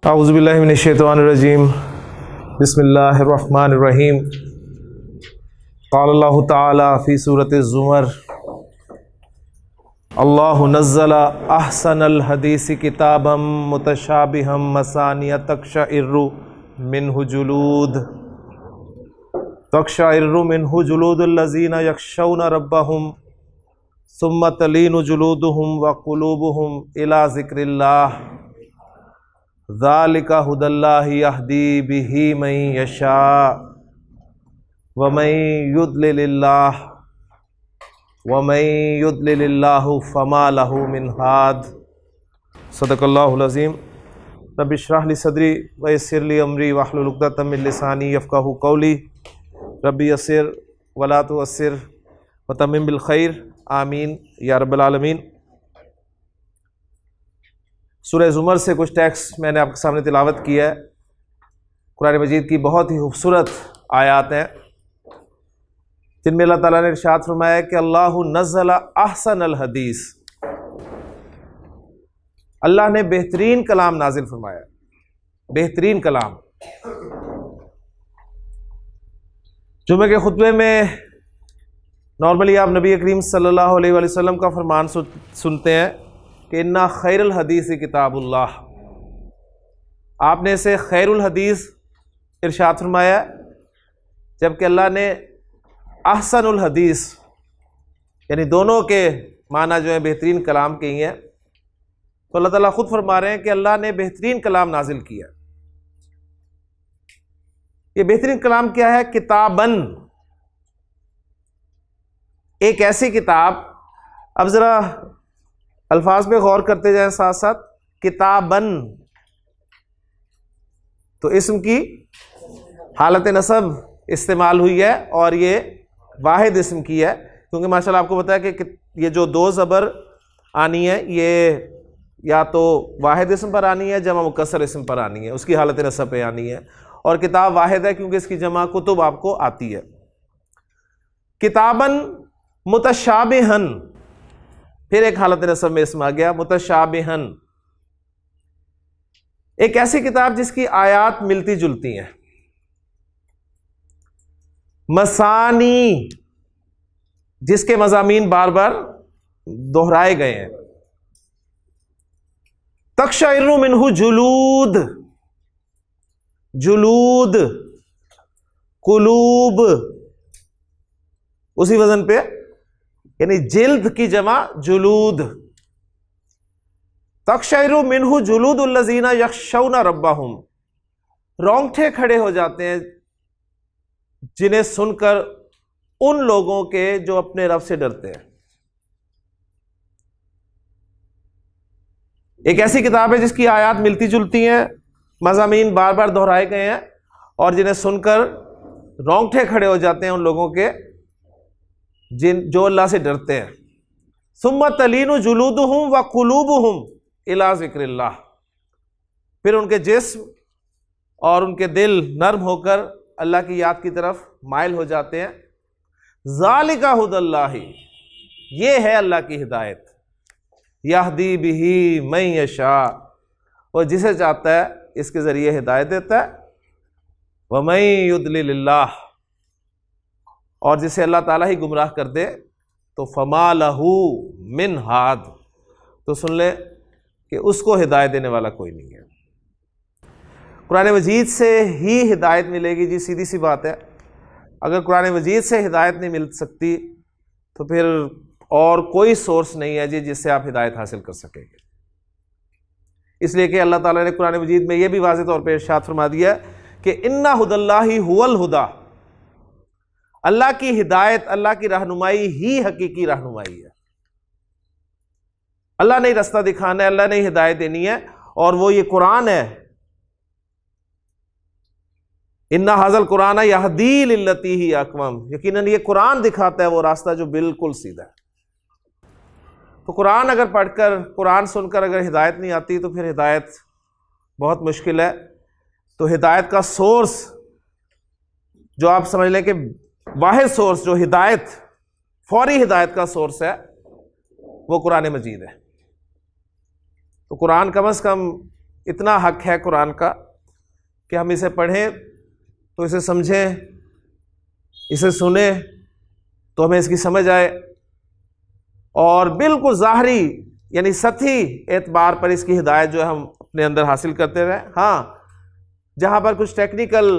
औज़ुबिल्लाहि मिनश्शैतानिर्रजीम बिस्मिल्लाहिर्रहमानिर्रहीम क़ालल्लाहु तआला फ़ी सूरति ज़ुमर अल्लाहु नज़्ज़ला अहसनल हदीसी किताबम मुतशाबिहम मसानिया तक़शइर्रु मिन्हु जुलूदुल लज़ीना यख़शौना रब्बहुम सुम्मा तलीनु जुलूदुहुम व क़ुलूबुहुम इला ज़िक्रिल्लाह ज़ालिका हुदल्लाहि यहदी बिही मन यशा व मन युद्लिलिल्लाहु फमा लहु मिन हाद। सदक़ल्लाहुल अज़ीम। रब्बि इश्रह ली सदरी व यस्सिर ली अमरी वहलुल उक़दतम मिन लिसानी यफ़क़हू क़ौली। रब्बि यस्सिर वला तुअस्सिर व तम्मिम बिल खैर आमीन या रब्बल आलमीन। सूरह ज़ुमर से कुछ टेक्स्ट मैंने आपके सामने तिलावत किया है। कुरान मजीद की बहुत ही खूबसूरत आयात हैं जिनमें अल्लाह ताला ने इरशाद फरमाया कि अल्लाहु नज़्ज़ला अहसनल हदीस, अल्लाह ने बेहतरीन कलाम नाजिल फरमाया। बेहतरीन कलाम। जुमे के खुतबे में नॉर्मली आप नबी करीम सल्लल्लाहु अलैहि वसल्लम का फरमान सुनते हैं कि इन्ना खैरुल हदीस किताबुल्लाह। आपने इसे खैरुल हदीस इरशाद फरमाया, जबकि अल्लाह ने अहसनुल हदीस यानी दोनों के माना जो है बेहतरीन कलाम के ही हैं। तो अल्लाह ताला खुद फरमा रहे हैं कि अल्लाह ने बेहतरीन कलाम नाजिल किया। ये बेहतरीन कलाम क्या है? किताबन, एक ऐसी किताब। अब जरा अल्फाज पे गौर करते जाएं साथ साथ। किताबन तो इस्म की हालत नसब इस्तेमाल हुई है और ये वाहिद इस्म की है, क्योंकि माशाल्लाह आपको पता है कि ये जो दो ज़बर आनी है ये या तो वाहिद इस्म पर आनी है, जमा मुकस्सर इस्म पर आनी है, उसकी हालत नसब पे आनी है। और किताब वाहिद है क्योंकि इसकी जमा कुतुब आपको आती है। किताबन मुतशाबिहन, फिर एक हालत नसब में इसमें आ गया मुतशाबिहन। एक ऐसी किताब जिसकी आयात मिलती जुलती हैं। मसानी, जिसके मज़ामीन बार बार दोहराए गए हैं। तक़शइर्रु मिन्हु जुलूद, जुलूद कुलूब उसी वजन पे, यानी जिल्द की जमा जुलूद। तक़शइर्रु मिन्हु जुलूदुल लज़ीना यख़शौना रब्बहुम, रोंगटे खड़े हो जाते हैं जिन्हें सुनकर उन लोगों के जो अपने रब से डरते हैं। एक ऐसी किताब है जिसकी आयात मिलती जुलती हैं, मज़ामीन बार बार दोहराए गए हैं और जिन्हें सुनकर रोंगटे खड़े हो जाते हैं उन लोगों के जो अल्लाह से डरते हैं। सुम्मा तलीनु जुलूदुहुम व कुलूबुहुम इला ज़िक्रिल्लाह, फिर उनके जिस्म और उनके दिल नर्म होकर अल्लाह की याद की तरफ माइल हो जाते हैं। ज़ालिका हुदल्लाहि, ये है अल्लाह की हिदायत। यहदी बिही मन यशा, और जिसे चाहता है इसके ज़रिए हिदायत देता है। व मन युद्लिलिल्लाह, और जिसे अल्लाह ताला ही गुमराह कर दे तो फमा लहू मिन हाद, तो सुन ले कि उसको हिदायत देने वाला कोई नहीं है। कुरान मजीद से ही हिदायत मिलेगी जी, सीधी सी बात है। अगर कुरान मजीद से हिदायत नहीं मिल सकती तो फिर और कोई सोर्स नहीं है जी जिससे आप हिदायत हासिल कर सकेंगे। इसलिए कि अल्लाह ताला ने कुरान मजीद में यह भी वाज़ेह तौर पर इरशाद फरमा दिया कि इन्ना हुदल्लाहि हुवल हुदा, अल्लाह की हिदायत, अल्लाह की रहनुमाई ही हकीकी रहनुमाई है। अल्लाह ने रास्ता दिखाना है, अल्लाह ने हिदायत देनी है, और वो ये कुरान है। इन्ना हाज़ल कुरान यहदी लिल्लती ही अक़वम, यकीनन ये कुरान दिखाता है वो रास्ता जो बिल्कुल सीधा है। तो कुरान अगर पढ़कर, कुरान सुनकर अगर हिदायत नहीं आती तो फिर हिदायत बहुत मुश्किल है। तो हिदायत का सोर्स जो आप समझ लें कि वाहिद सोर्स जो हिदायत, फौरी हिदायत का सोर्स है, वो कुरान मजीद है। तो कुरान कम अज़ कम इतना हक है कुरान का कि हम इसे पढ़ें तो इसे समझें, इसे सुने तो हमें इसकी समझ आए, और बिल्कुल ज़ाहरी यानी सतही एतबार पर इसकी हिदायत जो है हम अपने अंदर हासिल करते रहें। हाँ, जहाँ पर कुछ टेक्निकल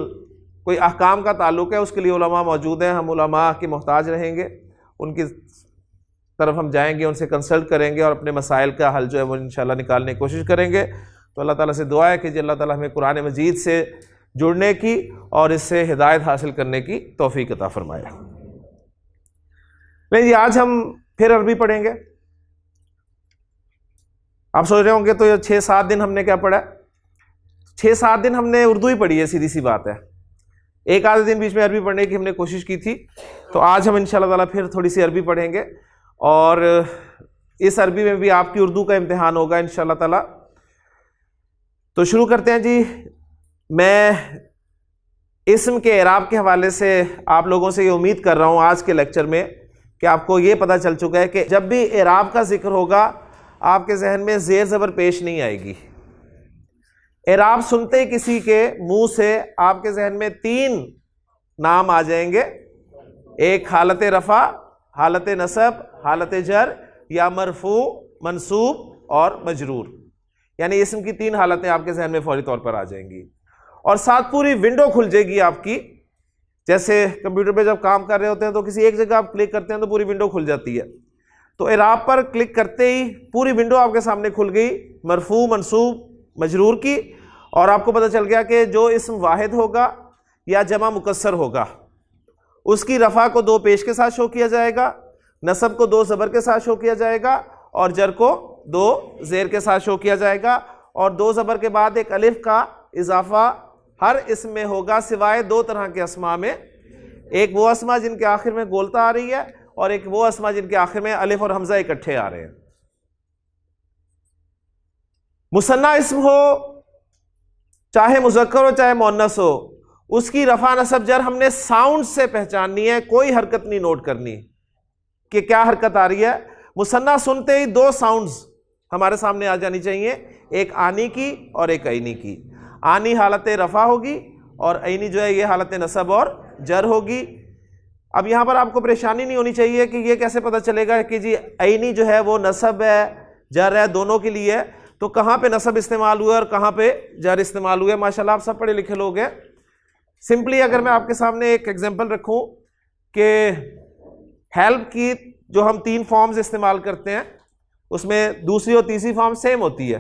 कोई अहकाम का ताल्लुक़ है उसके लिए उलमा मौजूद हैं, हम उलमा की मोहताज रहेंगे, उनकी तरफ हम जाएंगे, उनसे कंसल्ट करेंगे और अपने मसाइल का हल जो है वो इंशाल्लाह निकालने की कोशिश करेंगे। तो अल्लाह ताला से दुआ है कि अल्लाह ताला हमें कुरान मजीद से जुड़ने की और इससे हिदायत हासिल करने की तौफीक अता फरमाए। नहीं जी, आज हम फिर अरबी पढ़ेंगे। आप सोच रहे होंगे तो ये 6-7 दिन हमने क्या पढ़ा? 6-7 दिन हमने उर्दू ही पढ़ी है, सीधी सी बात है। एक आधे दिन बीच में अरबी पढ़ने की हमने कोशिश की थी, तो आज हम इंशाल्लाह ताला फिर थोड़ी सी अरबी पढ़ेंगे और इस अरबी में भी आपकी उर्दू का इम्तिहान होगा इंशाल्लाह ताला। तो शुरू करते हैं जी। मैं इस्म के एराब के हवाले से आप लोगों से ये उम्मीद कर रहा हूँ आज के लेक्चर में कि आपको ये पता चल चुका है कि जब भी एराब का जिक्र होगा आपके जहन में ज़ेर ज़बर पेश नहीं आएगी। एराब सुनते ही किसी के मुंह से आपके जहन में 3 नाम आ जाएंगे, एक हालत रफ़ा, हालत नसब, हालत जर, या मरफू, मंसूब और मजरूर। यानी इस्म की 3 हालतें आपके जहन में फौरी तौर पर आ जाएंगी और साथ पूरी विंडो खुल जाएगी आपकी। जैसे कंप्यूटर पे जब काम कर रहे होते हैं तो किसी एक जगह आप क्लिक करते हैं तो पूरी विंडो खुल जाती है, तो एराब पर क्लिक करते ही पूरी विंडो आपके सामने खुल गई मरफू, मंसूब, मजरूर की, और आपको पता चल गया कि जो इस्म वाहिद होगा या जमा मुकस्सर होगा उसकी रफ़ा को 2 पेश के साथ शो किया जाएगा, नसब को 2 ज़बर के साथ शो किया जाएगा और जर को 2 ज़ेर के साथ शो किया जाएगा, और 2 ज़बर के बाद एक अलिफ का इजाफा हर इस्म में होगा सिवाय 2 तरह के अस्मा में। एक वो अस्मा जिनके आखिर में गोलता आ रही है और एक वो अस्मा जिनके आखिर में अलिफ और हमजा इकट्ठे आ रहे हैं। मुसन्ना इस्म हो चाहे मुज़क्कर हो चाहे मुअन्नस हो, उसकी रफ़ा नसब जर हमने साउंड से पहचाननी है, कोई हरकत नहीं नोट करनी कि क्या हरकत आ रही है। मुसन्ना सुनते ही 2 साउंड्स हमारे सामने आ जानी चाहिए, एक आनी की और एक ऐनी की। आनी हालत रफ़ा होगी और ऐनी जो है ये हालत नसब और जर होगी। अब यहाँ पर आपको परेशानी नहीं होनी चाहिए कि ये कैसे पता चलेगा कि जी ऐनी जो है वो नसब है जर है दोनों के लिए, तो कहाँ पे नसब इस्तेमाल हुआ और कहाँ पे जर इस्तेमाल हुए। माशाल्लाह आप सब पढ़े लिखे लोग हैं। सिंपली अगर मैं आपके सामने एक एग्जांपल रखूं कि हेल्प की जो हम 3 फॉर्म्स इस्तेमाल करते हैं उसमें दूसरी और तीसरी फॉर्म सेम होती है,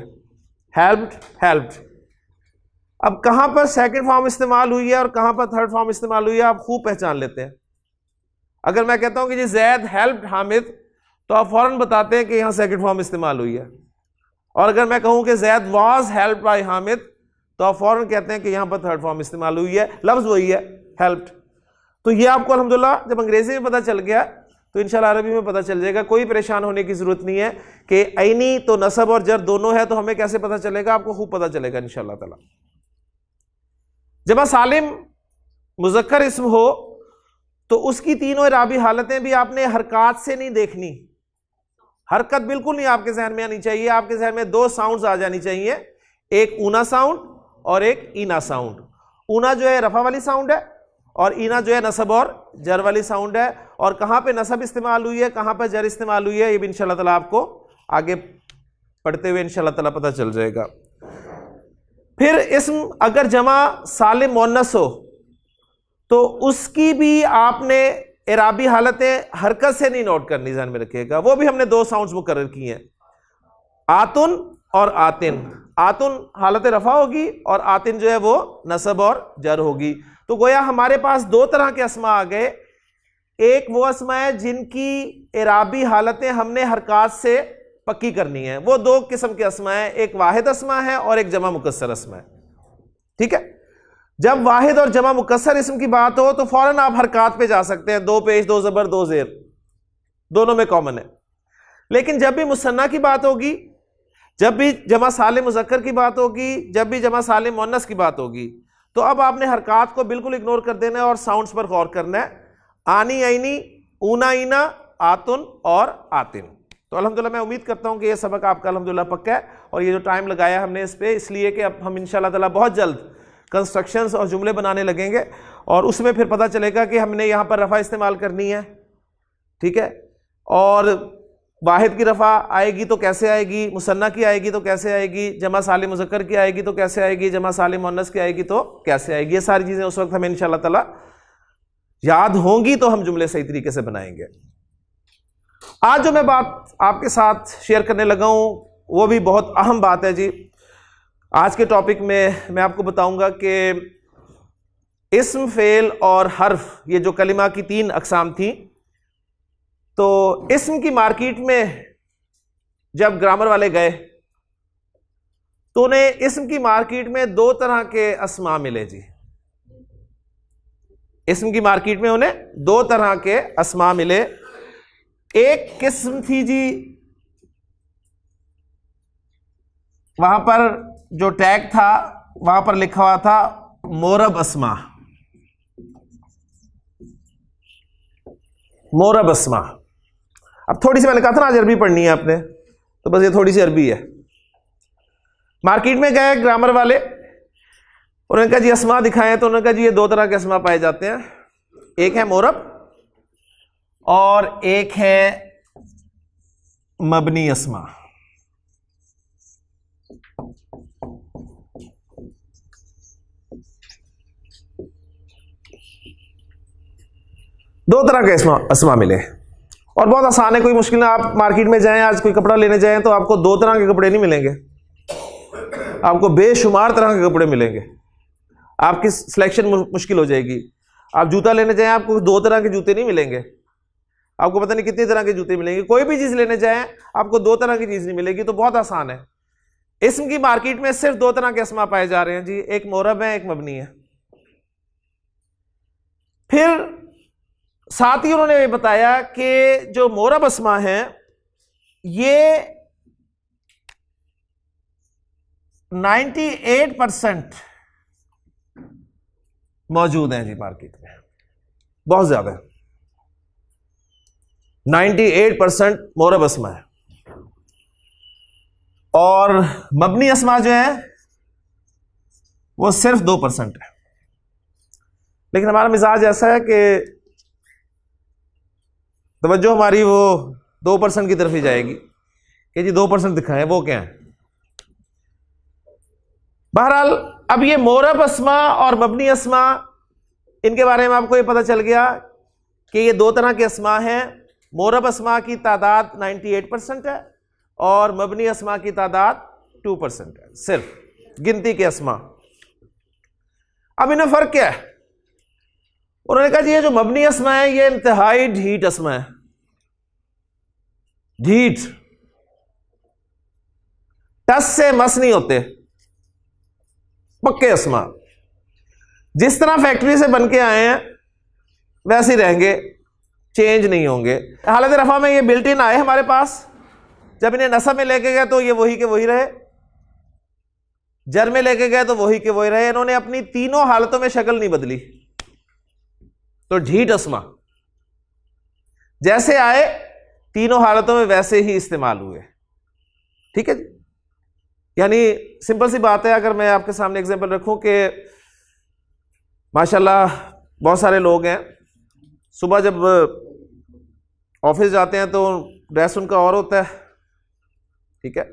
हेल्प्ड, हेल्प्ड। अब कहाँ पर सेकंड फॉर्म इस्तेमाल हुई है और कहाँ पर थर्ड फॉर्म इस्तेमाल हुई है आप खूब पहचान लेते हैं। अगर मैं कहता हूं कि जी जैद हेल्प्ड हामिद, तो आप फौरन बताते हैं कि यहाँ सेकंड फॉर्म इस्तेमाल हुई है, और अगर मैं कहूं कि Zaid was helped bye Hamid, तो आप फौरन कहते हैं कि यहाँ पर थर्ड फॉर्म इस्तेमाल हुई है, लफ्ज वही है, हेल्प्ड। तो ये आपको अल्हम्दुलिल्लाह जब अंग्रेजी में पता चल गया तो इंशाल्लाह अरबी में पता चल जाएगा। कोई परेशान होने की जरूरत नहीं है कि ऐनी तो नसब और जर दोनों है, तो हमें कैसे पता चलेगा, आपको खूब पता चलेगा इंशाल्लाह ताला। जब सालिम मुज़क्कर इस्म हो तो उसकी 3 इराबी हालतें भी आपने हरकत से नहीं देखनी, हरकत बिल्कुल नहीं आपके जहन में आनी चाहिए। आपके जहन में 2 साउंड्स आ जानी चाहिए, एक ऊना साउंड और एक ईना साउंड। ऊना जो है रफा वाली साउंड है और ईना जो है नसब और जर वाली साउंड है, और कहाँ पे नसब इस्तेमाल हुई है कहाँ पर जर इस्तेमाल हुई है ये भी इंशाल्लाह ताला आपको आगे पढ़ते हुए इंशाल्लाह ताला पता चल जाएगा। फिर इस्म अगर जमा सालिम मुअन्नस हो तो उसकी भी आपने इराबी हालतें हरकत से नहीं नोट करनी, ध्यान में रखिएगा। वो भी हमने 2 साउंड्स मुकर्रर की हैं, आतुन और आतिन। आतुन हालत रफा होगी और आतिन जो है वो नसब और जर होगी। तो गोया हमारे पास 2 तरह के अस्मा आ गए, एक वो अस्मा है जिनकी इराबी हालतें हमने हरकत से पक्की करनी है, वो 2 किस्म के अस्मा है, एक वाहिद अस्मा है और एक जमा मुकस्सर अस्मा है। ठीक है, जब वाहिद और जमा मुकस्सर इस्म की बात हो तो फौरन आप हरकत पे जा सकते हैं, 2 पेश 2 ज़बर 2 ज़ेर दोनों में कॉमन है। लेकिन जब भी मुसन्ना की बात होगी, जब भी जमा सालिम मुज़क्कर की बात होगी, जब भी जमा सालिम मुअन्नस की बात होगी, तो अब आपने हरकत को बिल्कुल इग्नोर कर देना है और साउंड्स पर गौर करना है। आनी ऐनी, ऊना ईना, आतुन और आतिन। तो अल्हम्दुलिल्लाह मैं उम्मीद करता हूं कि ये सबक आपका अल्हम्दुलिल्लाह पक्का है, और ये जो टाइम लगाया हमने इस पे इसलिए कि अब हम इंशाअल्लाह ताला बहुत जल्द कंस्ट्रक्शंस और जुमले बनाने लगेंगे, और उसमें फिर पता चलेगा कि हमने यहाँ पर रफ़ा इस्तेमाल करनी है, ठीक है, और वाहिद की रफ़ा आएगी तो कैसे आएगी, मुसन्ना की आएगी तो कैसे आएगी, जमा सालिम मुज़क्कर की आएगी तो कैसे आएगी, जमा सालिम मुअन्नस की आएगी तो कैसे आएगी। ये सारी चीज़ें उस वक्त हमें इंशाअल्लाह ताला याद होंगी तो हम जुमले सही तरीके से बनाएंगे। आज जो मैं बात आपके साथ शेयर करने लगा हूँ वो भी बहुत अहम बात है जी। आज के टॉपिक में मैं आपको बताऊंगा कि इस्म, फेल और हर्फ, ये जो कलिमा की 3 अक़साम थी, तो इस्म की मार्केट में जब ग्रामर वाले गए तो उन्हें इस्म की मार्केट में 2 तरह के अस्मा मिले जी। इस्म की मार्केट में उन्हें 2 तरह के अस्मा मिले। एक किस्म थी जी, वहां पर जो टैग था वहां पर लिखा हुआ था मोरब अस्मा। मोरब अस्मा, अब थोड़ी सी मैंने कहा था ना आज अरबी पढ़नी है आपने, तो बस ये थोड़ी सी अरबी है। मार्केट में गए ग्रामर वाले, उन्होंने कहा जी अस्मा दिखाएं, तो उन्होंने कहा जी ये 2 तरह के अस्मा पाए जाते हैं, एक है मोरब और एक है मबनी अस्मा। दो तरह के अस्मा मिले, और बहुत आसान है, कोई मुश्किल ना। आप मार्केट में जाएं, आज कोई कपड़ा लेने जाएं तो आपको 2 तरह के कपड़े नहीं मिलेंगे, आपको बेशुमार तरह के कपड़े मिलेंगे, आपकी सिलेक्शन मुश्किल हो जाएगी। आप जूता लेने जाएं, आपको 2 तरह के जूते नहीं मिलेंगे, आपको पता नहीं कितनी तरह के जूते मिलेंगे। कोई भी चीज़ लेने जाएं आपको 2 तरह की चीज़ नहीं मिलेगी, तो बहुत आसान है। इस्म की मार्केट में सिर्फ 2 तरह के अस्मा पाए जा रहे हैं जी, एक मोरब है, एक मबनी है। फिर साथ ही उन्होंने ये बताया कि जो मोरब अस्मा है ये 98% मौजूद हैं जी मार्केट में, बहुत ज्यादा, 98% मोरब अस्मा है। और मबनी अस्मा जो है वो सिर्फ 2% है। लेकिन हमारा मिजाज ऐसा है कि तवज्जो हमारी वो 2% की तरफ ही जाएगी कि जी 2% दिखाएं, वो क्या है। बहरहाल अब ये मोरब अस्मा और मबनी अस्मा, इनके बारे में आपको ये पता चल गया कि ये 2 तरह के अस्मा हैं। मोरब अस्मा की तादाद 98% है और मबनी अस्मा की तादाद 2% है, सिर्फ गिनती के अस्मा। अब इनमें फर्क क्या है? उन्होंने कहा जी ये जो मबनी अस्मा है ये इंतहाई ढीठ अस्मा है, ढीठ, टस से मस नहीं होते, पक्के अस्मा, जिस तरह फैक्ट्री से बन के आए हैं वैसे ही रहेंगे, चेंज नहीं होंगे। हालत रफा में ये बिल्ट इन आए हमारे पास, जब इन्हें नसब में लेके गए तो ये वही के वही रहे, जर में लेके गए तो वही के वही रहे। इन्होंने अपनी तीनों हालतों में शक्ल नहीं बदली, तो ढीठ अस्मा जैसे आए तीनों हालतों में वैसे ही इस्तेमाल हुए। ठीक है जी, यानी सिंपल सी बात है। अगर मैं आपके सामने एग्जांपल रखूं कि माशाल्लाह बहुत सारे लोग हैं, सुबह जब ऑफिस जाते हैं तो ड्रेस उनका और होता है, ठीक है,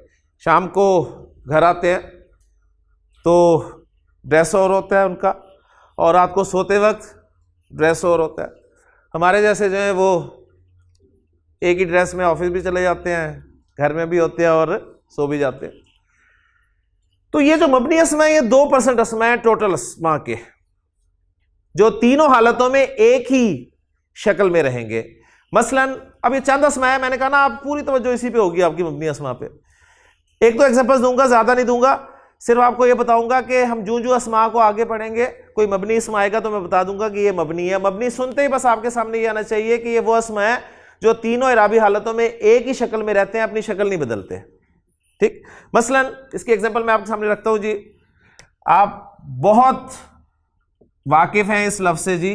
शाम को घर आते हैं तो ड्रेस और होता है उनका, और रात को सोते वक्त ड्रेस और होता है। हमारे जैसे जो है वो एक ही ड्रेस में ऑफिस भी चले जाते हैं, घर में भी होते हैं और सो भी जाते हैं। तो ये जो मबनी अस्मा है ये 2% अस्मा है टोटल अस्मा के, जो तीनों हालतों में एक ही शक्ल में रहेंगे। मसलन अब ये चंद अस्मा है, मैंने कहा ना आप पूरी तवज्जो इसी पे होगी आपकी मबनी अस्मा पे। एक तो एग्जांपल्स दूंगा, ज्यादा नहीं दूंगा, सिर्फ आपको ये बताऊंगा कि हम जूं जूं अस्मा को आगे पढ़ेंगे कोई मबनी अस्मा आएगा तो मैं बता दूंगा कि ये मबनी है। मबनी सुनते ही बस आपके सामने ये आना चाहिए कि ये वो अस्मा है जो तीनों इराबी हालतों में एक ही शक्ल में रहते हैं, अपनी शक्ल नहीं बदलते। ठीक, मसलन इसकी एग्जांपल मैं आपके सामने रखता हूं जी। आप बहुत वाकिफ हैं इस लफ्ज़ से जी,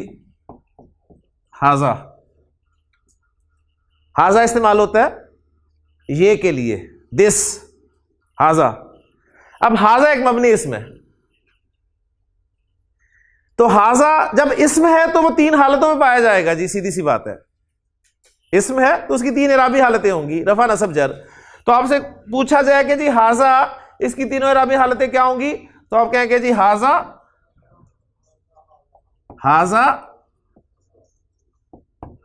हाजा। हाजा इस्तेमाल होता है ये के लिए, दिस, हाजा। अब हाजा एक मबनी इसम है, तो हाजा जब इसम है तो वो तीन हालतों में पाया जाएगा जी, सीधी सी बात है। इसम है तो उसकी तीन इराबी हालतें होंगी, रफा नसब जर। तो आपसे पूछा जाए कि जी हाजा, इसकी तीनों इराबी हालतें क्या होंगी, तो आप कहेंगे जी हाजा, हाजा,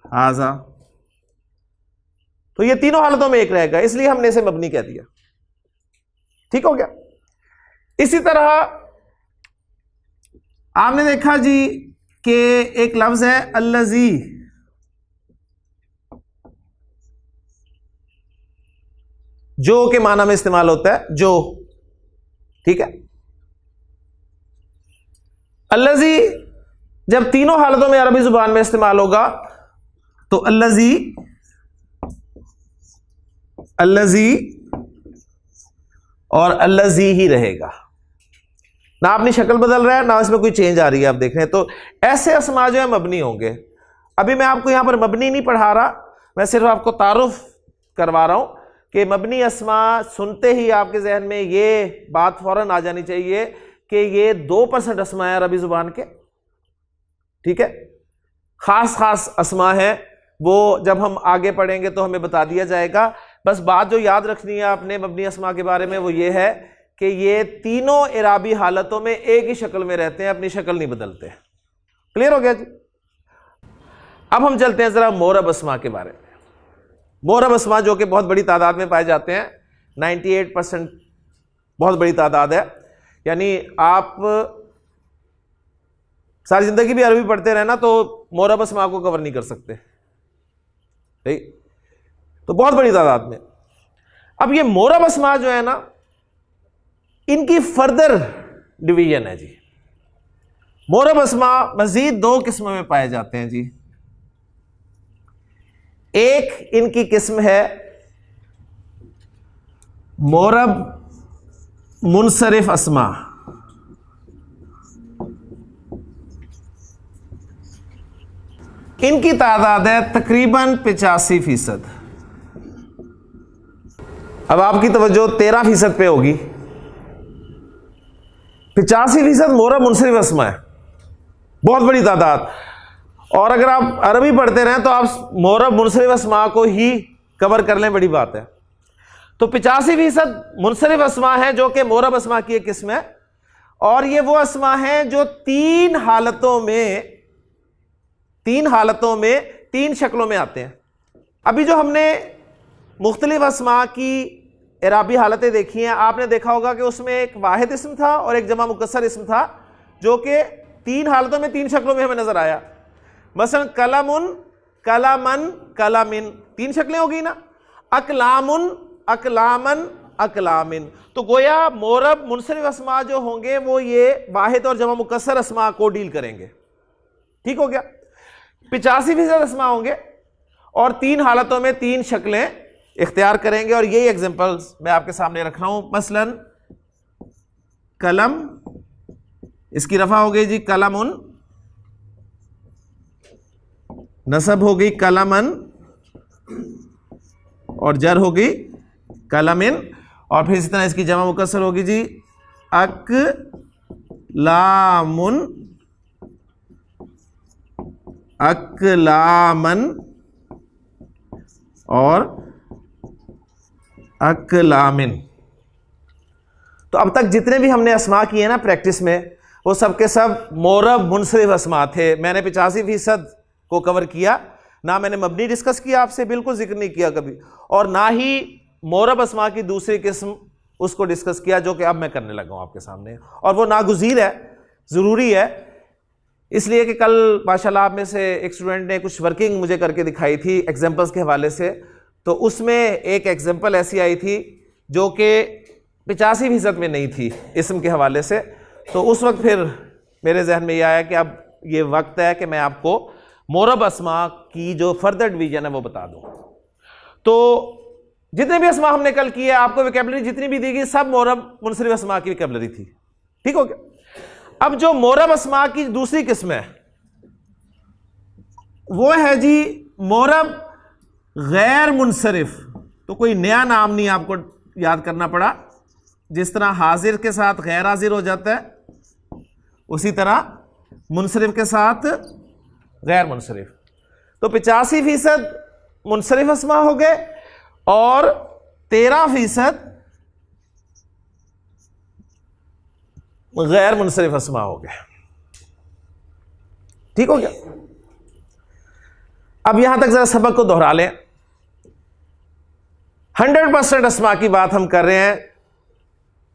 हाजा। तो ये तीनों हालतों में एक रहेगा, इसलिए हमने इसे मबनी कह दिया। ठीक हो गया। इसी तरह आपने देखा जी कि एक लफ्ज है अल्लज़ी, जो के माना में इस्तेमाल होता है, जो। ठीक है। अल्लज़ी जब तीनों हालतों में अरबी जुबान में इस्तेमाल होगा तो अल्लज़ी, अल्लज़ी और अल्लज़ी ही रहेगा, ना अपनी शक्ल बदल रहा है ना इसमें कोई चेंज आ रही है। आप देख रहे हैं, तो ऐसे अस्मा जो है मबनी होंगे। अभी मैं आपको यहां पर मबनी नहीं पढ़ा रहा, मैं सिर्फ आपको तारुफ करवा रहा हूं कि मबनी अस्मा सुनते ही आपके जहन में ये बात फौरन आ जानी चाहिए कि ये 2% अस्मा है अरबी जुबान के। ठीक है। खास खास अस्मा है, वो जब हम आगे पढ़ेंगे तो हमें बता दिया जाएगा। बस बात जो याद रखनी है आपने मबनी अस्मा के बारे में वो ये है कि ये तीनों इराबी हालतों में एक ही शक्ल में रहते हैं, अपनी शक्ल नहीं बदलते। क्लियर हो गया जी। अब हम चलते हैं जरा मोरब अस्मा के बारे में। मोरब अस्मा जो कि बहुत बड़ी तादाद में पाए जाते हैं, 98% बहुत बड़ी तादाद है। यानी आप सारी जिंदगी भी अरबी पढ़ते रहना तो मोरब अस्मा को कवर नहीं कर सकते, ठीक। तो बहुत बड़ी तादाद में। अब ये मोरब अस्मा जो है ना, इनकी फर्दर डिवीजन है जी। मोरब अस्मा मजीद 2 किस्मों में पाए जाते हैं जी। एक इनकी किस्म है मोरब मुनसरिफ अस्मा। इनकी तादाद है तकरीबन 85%। अब आपकी तवज्जो 13% पे होगी। 85% मोरब मुनसरिफ अस्मा है, बहुत बड़ी तादाद। और अगर आप अरबी पढ़ते रहें तो आप मोरब मुनसरिफ अस्मा को ही कवर कर लें, बड़ी बात है। तो 85% मुनसरिफ अस्मा है जो कि मोरब अस्मा की एक किस्म है। और ये वो अस्मा है जो तीन हालतों में तीन शक्लों में आते हैं। अभी जो हमने मुख्तलिफ अस्मा की इराबी हालतें देखी हैं, आपने देखा होगा कि उसमें एक वाहिद इस्म था और एक जमा मुकस्सर इस्म था, जो कि तीन हालतों में तीन शक्लों में हमें नजर आया। मसलन कलमुन, कलमन, कलमिन, तीन शक्लें हो गई ना। अकलामुन, अकलामन, अकलामिन। तो गोया मोरब मुनसरिफ अस्मा जो होंगे वो ये वाहिद और जमा मुकस्सर अस्मा को डील करेंगे। ठीक हो गया। 85% अस्मा होंगे और तीन हालतों में तीन शक्लें इख्तियार करेंगे। और यही एग्जांपल्स मैं आपके सामने रख रहा हूं। मसलन कलम, इसकी रफा हो गई जी कलमुन, नसब हो गई कलमन और जर हो गई कलमिन। और फिर इसी तरह इसकी जमा मुकस्सर होगी जी अकलामुन, अकलामन और अकलामिन। तो अब तक जितने भी हमने अस्मा किए ना प्रैक्टिस में, वो सब के सब मोरब मुनसरिफ अस्मा थे। मैंने 85% को कवर किया ना, मैंने मबनी डिस्कस किया आपसे, बिल्कुल जिक्र नहीं किया कभी, और ना ही मोरब अस्मा की दूसरी किस्म उसको डिस्कस किया जो कि अब मैं करने लगा हूं आपके सामने। और वो नागुज़ीर है, ज़रूरी है, इसलिए कि कल माशाल्लाह आप में से एक स्टूडेंट ने कुछ वर्किंग मुझे करके दिखाई थी एग्जाम्पल्स के हवाले से। तो उसमें एक एग्जाम्पल ऐसी आई थी जो कि 85% में नहीं थी इस्म के हवाले से। तो उस वक्त फिर मेरे जहन में यह आया कि अब ये वक्त है कि मैं आपको मोरब अस्मा की जो फर्दर डिवीजन है वो बता दूं। तो जितने भी अस्मा हमने कल किए, आपको वोकैबुलरी जितनी भी दी गई सब मोरब मुनसरिफ अस्मा की वोकैबुलरी थी। ठीक हो गया। अब जो मोरब अस्मा की दूसरी किस्म है वो है जी मोरब गैर मुनसरिफ तो कोई नया नाम नहीं आपको याद करना पड़ा। जिस तरह हाजिर के साथ गैर हाजिर हो जाता है, उसी तरह मुनसरिफ के साथ गैर मुनसरिफ। तो 85% मुनसरिफ अस्मा हो गए और 13% गैर मुनसरिफ अस्मा हो गए। ठीक हो गया। अब यहां तक जरा सबक को दोहरा लें। 100% अस्मा की बात हम कर रहे हैं।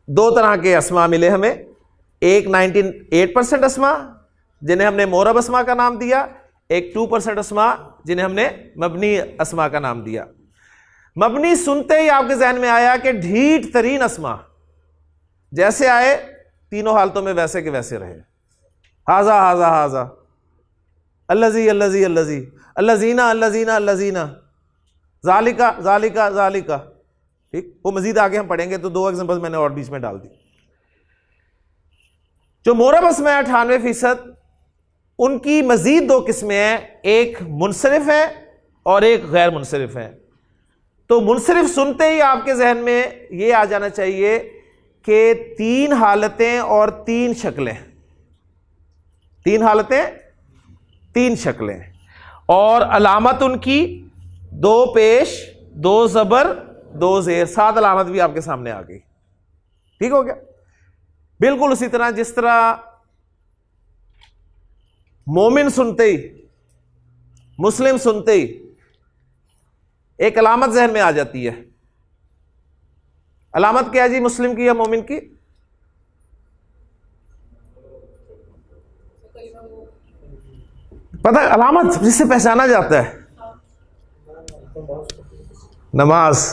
दो तरह के अस्मा मिले हमें, एक 98% अस्मा जिन्हें हमने मोरब अस्मा का नाम दिया, एक 2% अस्मा जिन्हें हमने मबनी अस्मा का नाम दिया। मबनी सुनते ही आपके जहन में आया कि ढीठ तरीन अस्मा जैसे आए तीनों हालतों में वैसे के वैसे रहे। हाजा हाजा हाजा, अल्लजी अल्लजी अल्लजी, अल्लजीना अल्लजीना अल्लजीना, जालिका जालिका जालिका। ठीक, वो मजीद आगे हम पढ़ेंगे तो 2 एग्जांपल मैंने और बीच में डाल दी। जो मोरब अस्मा है 98%, उनकी मजीद 2 किस्में हैं, एक मुनसरिफ है और एक गैर मुनसरिफ है। तो मुनसरिफ सुनते ही आपके जहन में यह आ जाना चाहिए कि 3 हालतें और 3 शक्लें, 3 हालतें 3 शक्लें, और अलामत उनकी 2 पेश 2 ज़बर 2 ज़ेर, 7 अलामत भी आपके सामने आ गई। ठीक हो गया। बिल्कुल उसी तरह जिस तरह मोमिन सुनते ही, मुस्लिम सुनते ही एक अलामत जहन में आ जाती है। अलामत क्या है जी मुस्लिम की या मोमिन की? पता है अलामत जिससे पहचाना जाता है? नमाज।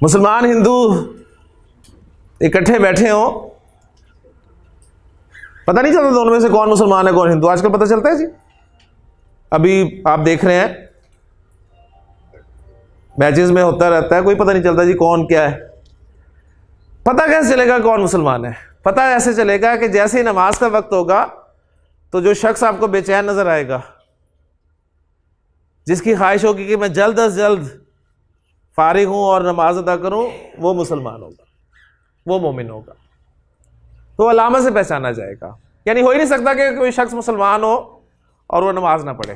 मुसलमान हिंदू इकट्ठे बैठे हो, पता नहीं चलता दोनों में से कौन मुसलमान है कौन हिंदू। आजकल पता चलता है जी। अभी आप देख रहे हैं मैचेस में होता रहता है, कोई पता नहीं चलता जी कौन क्या है। पता कैसे चलेगा कौन मुसलमान है? पता ऐसे चलेगा कि जैसे ही नमाज का वक्त होगा तो जो शख्स आपको बेचैन नजर आएगा, जिसकी ख्वाहिश होगी कि मैं जल्द अज जल्द फारिग हूं और नमाज अदा करूं, वो मुसलमान होगा, वो मोमिन होगा। तो अलामत से पहचाना जाएगा। यानी हो ही नहीं सकता कि कोई शख्स मुसलमान हो और वो नमाज ना पढ़े,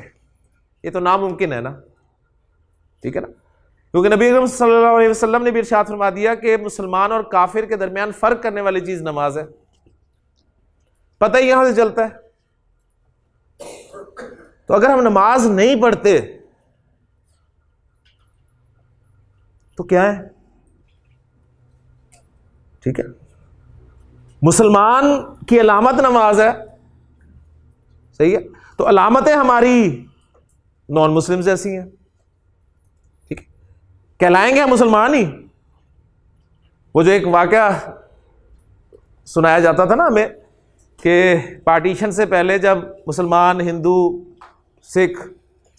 ये तो नामुमकिन है ना। ठीक है ना, क्योंकि नबी अकरम सल्लल्लाहु अलैहि वसल्लम ने भी इरशाद फरमा दिया कि मुसलमान और काफिर के दरमियान फर्क करने वाली चीज नमाज है। पता ही यहां से चलता है। तो अगर हम नमाज नहीं पढ़ते तो क्या है? ठीक है, मुसलमान की अलामत नमाज है, सही है। तो अलामतें हमारी नॉन मुस्लिम जैसी हैं। ठीक है, कहलाएंगे हम मुसलमान ही। वो जो एक वाकया सुनाया जाता था ना हमें कि पार्टीशन से पहले जब मुसलमान हिंदू सिख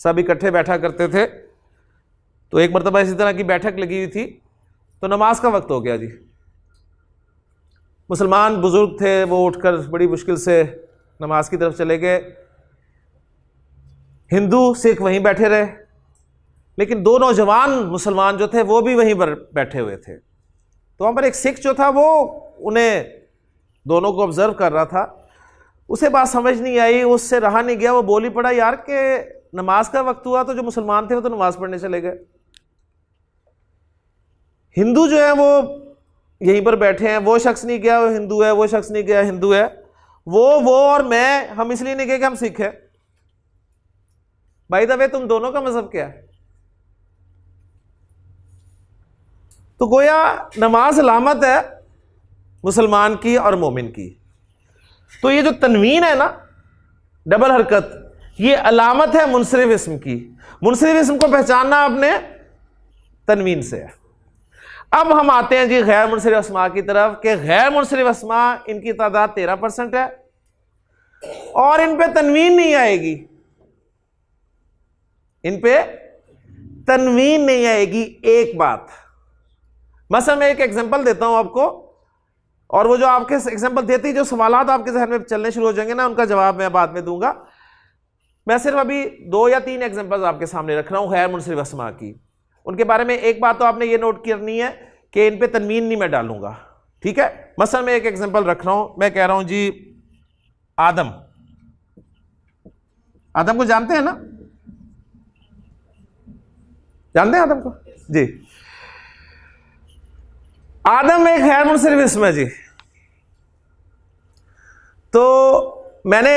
सब इकट्ठे बैठा करते थे, तो एक मरतबा इसी तरह की बैठक लगी हुई थी, तो नमाज का वक्त हो गया जी। मुसलमान बुजुर्ग थे, वो उठकर बड़ी मुश्किल से नमाज की तरफ चले गए। हिंदू सिख वहीं बैठे रहे, लेकिन 2 नौजवान मुसलमान जो थे वो भी वहीं पर बैठे हुए थे। तो वहाँ पर एक सिख जो था वो उन्हें दोनों को ऑब्जर्व कर रहा था। उसे बात समझ नहीं आई, उससे रहा नहीं गया, वो बोल ही पड़ा, यार के नमाज का वक्त हुआ तो जो मुसलमान थे वो तो नमाज पढ़ने चले गए, हिंदू जो है वो यहीं पर बैठे हैं, वो शख्स नहीं गया वो हिंदू है, वो शख्स नहीं गया हिंदू है, वो और मैं, हम इसलिए नहीं गए कि हम सिख हैं। भाई द वे तुम दोनों का मजहब क्या है? तो गोया नमाज अलामत है मुसलमान की और मोमिन की। तो ये जो तनवीन है ना, डबल हरकत, ये अलामत है मुनसरिफ इस्म की। मुनसरिफ इस्म को पहचानना अपने तनवीन से है। अब हम आते हैं जी गैर मुनसरिफ अस्मा की तरफ, कि गैर मुनसरिफ अस्मा इनकी तादाद 13% है और इन पे तनवीन नहीं आएगी, इन पे तनवीन नहीं आएगी। एक बात, मसलन मैं एक एग्जांपल देता हूं आपको, और वो जो आपके एग्जांपल देती जो सवालात आपके जहन में चलने शुरू हो जाएंगे ना, उनका जवाब मैं बाद में दूंगा। मैं सिर्फ अभी 2 या 3 एग्जांपल्स आपके सामने रख रहा हूं गैर मुनसरिफ अस्मा की। उनके बारे में एक बात तो आपने ये नोट करनी है कि इन पे तनवीन नहीं मैं डालूंगा, ठीक है। मसलन मैं एक एग्जांपल रख रहा हूं, मैं कह रहा हूं जी आदम। आदम को जानते हैं ना, जानते हैं आदम को जी। आदम एक गैर मुनसरिफ इस्म है जी। तो मैंने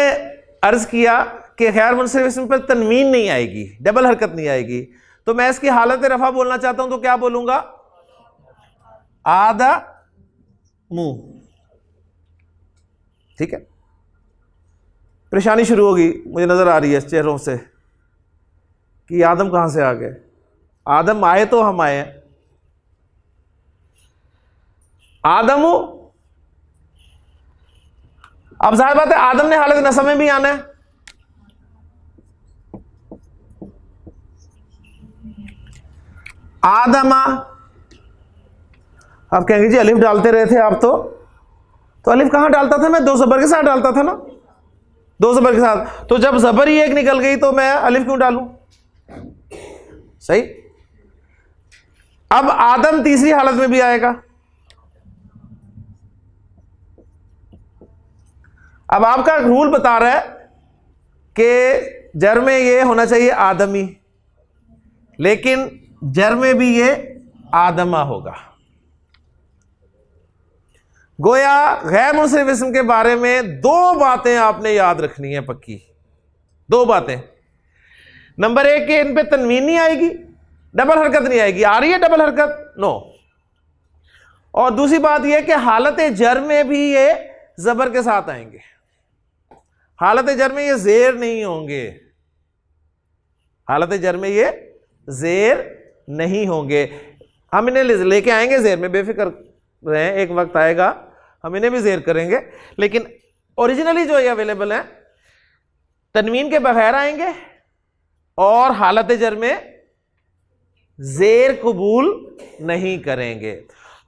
अर्ज किया कि गैर मुनसरिफ इस्म पर तनवीन नहीं आएगी, डबल हरकत नहीं आएगी, तो मैं इसकी हालत रफा बोलना चाहता हूं तो क्या बोलूंगा? आदा मुंह, ठीक है। परेशानी शुरू होगी, मुझे नजर आ रही है चेहरों से कि आदम कहां से आ गए। आदम आए तो हम आए हैं। आदम, अब जाहिर बात है आदम ने हालत नसब में भी आना है। आदमा, आप कहेंगे जी अलिफ डालते रहे थे आप, तो अलिफ कहां डालता था मैं? 2 ज़बर के साथ डालता था ना, 2 ज़बर के साथ। तो जब ज़बर ही एक निकल गई तो मैं अलिफ क्यों डालूं? सही। अब आदम तीसरी हालत में भी आएगा। अब आपका रूल बता रहा है कि जर में ये होना चाहिए आदमी, लेकिन जर में भी ये आदमा होगा। गोया गैर मुनसरिफ इस्म के बारे में 2 बातें आपने याद रखनी है पक्की। 2 बातें। नंबर 1 कि इन पे तनवीन नहीं आएगी, डबल हरकत नहीं आएगी। आ रही है डबल हरकत? नो। और दूसरी बात यह कि हालत जर में भी ये जबर के साथ आएंगे। हालत जर में ये जेर नहीं होंगे, हालत जर में ये जेर नहीं होंगे। हम इन्हें लेके आएंगे जेर में, बेफिक्र रहें, एक वक्त आएगा हम इन्हें भी जेर करेंगे। लेकिन ओरिजिनली जो ये अवेलेबल है तनवीन के बगैर आएंगे और हालत जर में जेर कबूल नहीं करेंगे।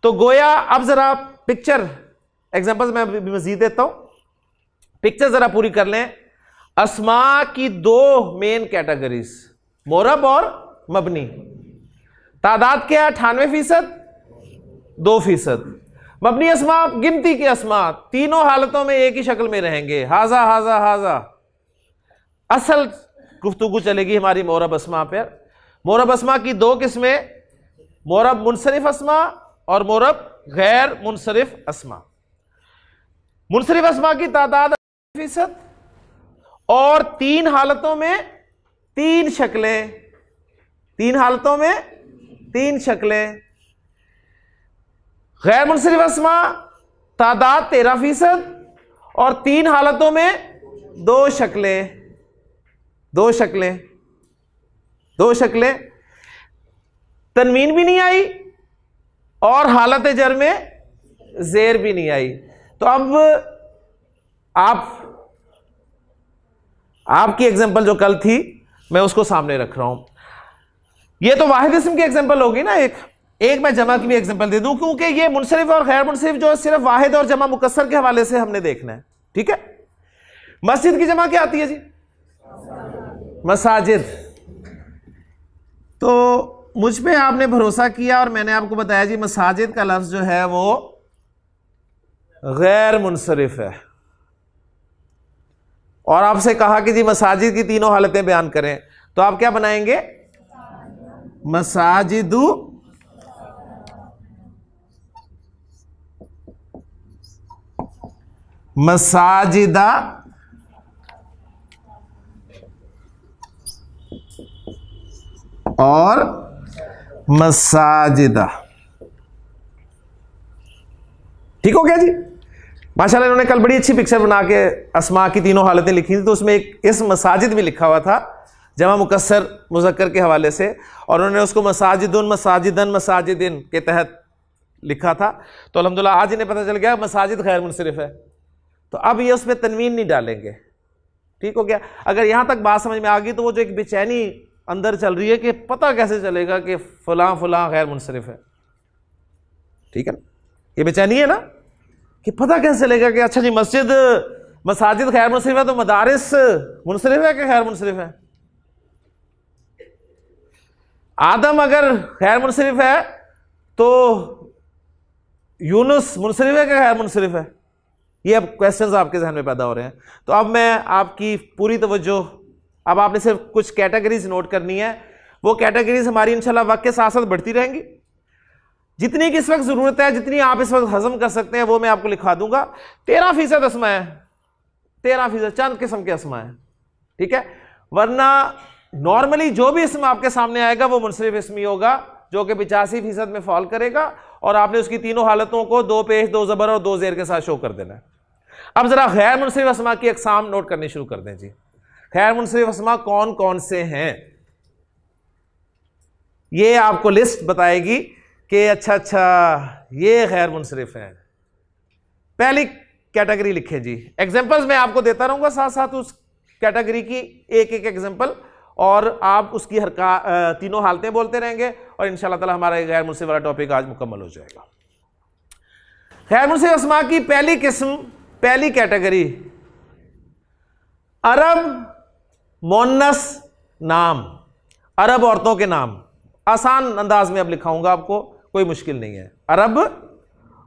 तो गोया अब जरा पिक्चर एग्जांपल्स मैं मजीद देता हूं, पिक्चर जरा पूरी कर लें। अस्मा की 2 मेन कैटेगरीज, मोरब और मबनी। तादाद क्या है? 98%, 2%। मबनी अस्मा गिनती के अस्मा, तीनों हालतों में एक ही शक्ल में रहेंगे, हाजा हाजा हाजा। असल गुफ्तगू चलेगी हमारी मोरब अस्मा पर। मोरब अस्मा की 2 किस्में, मोरब मुनसरिफ अस्मा और मोरब गैर मुनसरिफ अस्मा। मुनसरिफ अस्मा की तादाद 80% और 3 हालतों में 3 शक्लें, 3 हालतों में 3 शक्लें। गैर मुनसरिफ अस्मा तादाद 13% और 3 हालतों में 2 शक्लें, 2 शक्लें, 2 शक्लें। तनवीन भी नहीं आई और हालत जर में जेर भी नहीं आई। तो अब आपकी एग्जांपल जो कल थी मैं उसको सामने रख रहा हूं। ये तो वाहिद इस्म की एग्जांपल होगी ना। एक मैं जमा की भी एग्जांपल दे दूं, क्योंकि ये मुनसरिफ और गैर मुनसरिफ जो सिर्फ वाहिद और जमा मुकस्सर के हवाले से हमने देखना है, ठीक है। मस्जिद की जमा क्या आती है जी? मसाजिद। तो मुझ पे आपने भरोसा किया और मैंने आपको बताया जी मसाजिद का लफ्ज जो है वो गैर मुनसरिफ है, और आपसे कहा कि जी मसाजिद की 3 हालतें बयान करें, तो आप क्या बनाएंगे? मसाजिदु मसाजिदा और मसाजिदा। ठीक हो गया जी। माशाल्लाह इन्होंने कल बड़ी अच्छी पिक्चर बना के अस्मा की 3 हालतें लिखी थी, तो उसमें एक इस मसाजिद भी लिखा हुआ था जमा मुकस्सर मुज़क्कर के हवाले से, और उन्होंने उसको मसाजिदुन मसाजिदन मसाजिदिन के तहत लिखा था। तो अल्हम्दुलिल्लाह आज इन्हें पता चल गया मसाजिद गैर मुनसरिफ है, तो अब ये उसमें तनवीन नहीं डालेंगे। ठीक हो गया। अगर यहां तक बात समझ में आ गई तो वो जो एक बेचैनी अंदर चल रही है कि पता कैसे चलेगा कि फलां फलां गैर मुनसरिफ है, ठीक है ना, ये बेचैनी है ना कि पता कैसे चलेगा कि अच्छा जी मस्जिद मसाजिद खैर मुनसरिफ है तो मदारिस मुनसरिफ है कि खैर मुनसरिफ है? आदम अगर खैर मुनसरिफ है तो यूनुस मुनसरिफ है कि खैर मुनसरिफ है? ये अब क्वेश्चंस आपके जहन में पैदा हो रहे हैं। तो अब मैं आपकी पूरी तवज्जो, अब आपने सिर्फ कुछ कैटेगरीज नोट करनी है। वो कैटेगरीज हमारी इंशाल्लाह वक्त के साथ साथ बढ़ती रहेंगी। जितनी की इस वक्त ज़रूरत है, जितनी आप इस वक्त हजम कर सकते हैं, वो मैं आपको लिखा दूंगा। 13% अस्मा है, 13% चंद किस्म के अस्मा है, ठीक है। वरना नॉर्मली जो भी इसम आपके सामने आएगा वो मुनसरिफ इसमी होगा, जो कि 85% में फॉल करेगा, और आपने उसकी तीनों हालतों को 2 पेश 2 ज़बर और 2 ज़ेर के साथ शो कर देना है। अब जरा गैर मुनसरिफ अस्मा की अक़साम नोट करनी शुरू कर दें जी। गैर मुनसरिफ अस्मा कौन कौन से हैं, ये आपको लिस्ट बताएगी कि अच्छा ये गैर मुनसरिफ है। पहली कैटेगरी लिखे जी, एग्जांपल्स मैं आपको देता रहूंगा साथ साथ उस कैटेगरी की एक एक एग्जांपल, और आप उसकी तीनों हालतें बोलते रहेंगे, और इंशाल्लाह ताला हमारा गैर मुनसरिफ वाला टॉपिक आज मुकम्मल हो जाएगा। गैर मुनसरिफ अस्मा की पहली किस्म, पहली कैटेगरी, अरब मोन्नस नाम, अरब औरतों के नाम। आसान अंदाज में अब लिखाऊंगा आपको, कोई मुश्किल नहीं है। अरब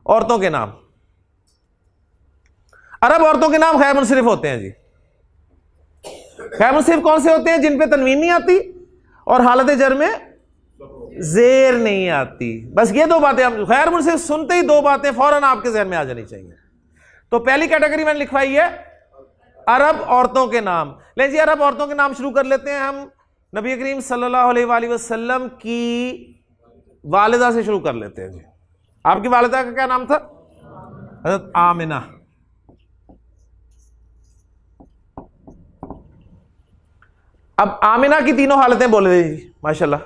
औरतों के नाम, अरब औरतों के नाम गैर मुनसरिफ होते हैं जी। गैर मुनसरिफ कौन से होते हैं? जिन पे तनवीन नहीं आती और हालत जर में जेर नहीं आती। बस ये 2 बातें, हम गैर मुनसरिफ सुनते ही 2 बातें फौरन आपके जहन में आ जानी चाहिए। तो पहली कैटेगरी मैंने लिखवाई है अरब औरतों के नाम। ले जी, अरब औरतों के नाम शुरू कर लेते हैं हम। नबी करीम सल्लल्लाहु अलैहि वसल्लम की वालिदा से शुरू कर लेते हैं जी। आपकी वालिदा का क्या नाम था? हज़रत आमिना। अब आमिना की तीनों हालतें बोल रही जी माशाल्लाह।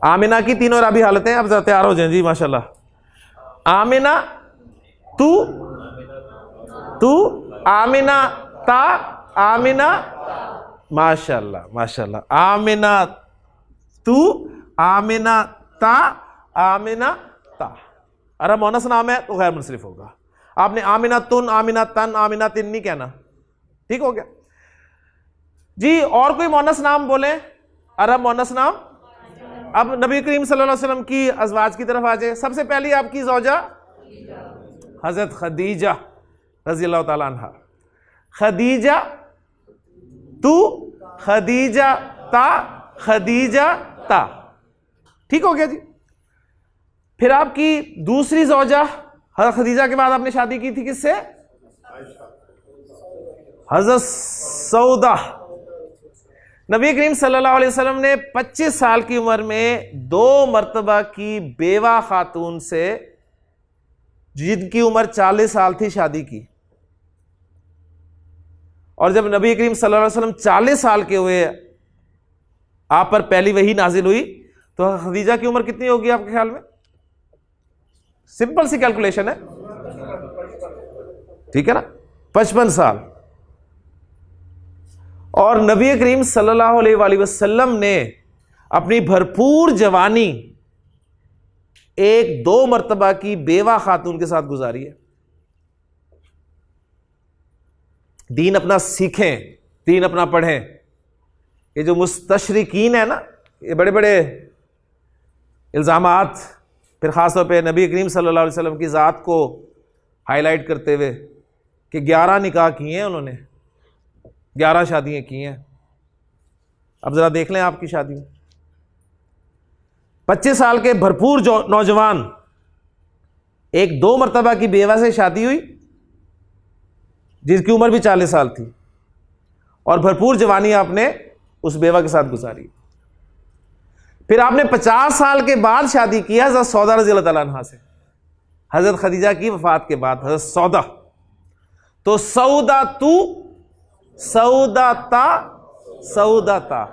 आमिना की तीनों राबी हालतें, अब जरा तैयार हो जाए जी माशाल्लाह। आमिना तू, तू आमिना ता, आमिना माशाल्लाह माशाल्लाह। आमिना तू, आमिना ता, आमिना ता। अरब मोनस नाम है तो गैर मुनसरिफ होगा। आपने आमिना तुन, आमिना तन, आमिना तिन नहीं कहना, ठीक हो गया जी। और कोई मोनस नाम बोले, अरब मोनस नाम। अब नबी करीम सल्लल्लाहु अलैहि वसल्लम की अज़वाज की तरफ आ जाए। सबसे पहली आपकी ज़ौजा हज़रत खदीजा रज़ियल्लाहु ताला अन्हा। खदीजा तू, खदीजा ता, खदीजा ता, ठीक हो गया जी। फिर आपकी दूसरी ज़ौजा, हज़रत खदीजा के बाद आपने शादी की थी किससे? हज़रत सौदा। नबी करीम सल्लल्लाहु अलैहि वसल्लम ने 25 साल की उम्र में 2 मरतबा की बेवा खातून से, जिनकी उम्र 40 साल थी, शादी की। और जब नबी करीम सल्लल्लाहु अलैहि वसल्लम 40 साल के हुए, आप पर पहली वही नाजिल हुई, तो खदीजा की उम्र कितनी होगी आपके ख्याल में? सिंपल सी कैलकुलेशन है, ठीक है ना, 55 साल। और नबी करीम सल्लल्लाहु अलैहि वसल्लम ने अपनी भरपूर जवानी 1-2 मरतबा की बेवा खातून के साथ गुजारी है। दीन अपना सीखें, दीन अपना पढ़ें। ये जो मुस्तशरिकीन है ना, ये बड़े बड़े इल्ज़ामात, फिर ख़ासतौर पे नबी करीम सल्लल्लाहु अलैहि वसल्लम की ज़ात को हाईलाइट करते हुए कि 11 निकाह किए हैं उन्होंने, 11 शादियाँ की हैं। अब ज़रा देख लें आपकी शादी में 25 साल के भरपूर नौजवान, 1-2 मरतबा की बेवा से शादी हुई जिसकी उम्र भी 40 साल थी, और भरपूर जवानी आपने उस बेवा के साथ गुजारी। फिर आपने 50 साल के बाद शादी की हज़रत सौदा रज़ियल्लाहु ताला अन्हा से, हज़रत खदीजा की वफात के बाद हज़रत सौदा। तो सौदा तू, सौदा ता, सौदा ता।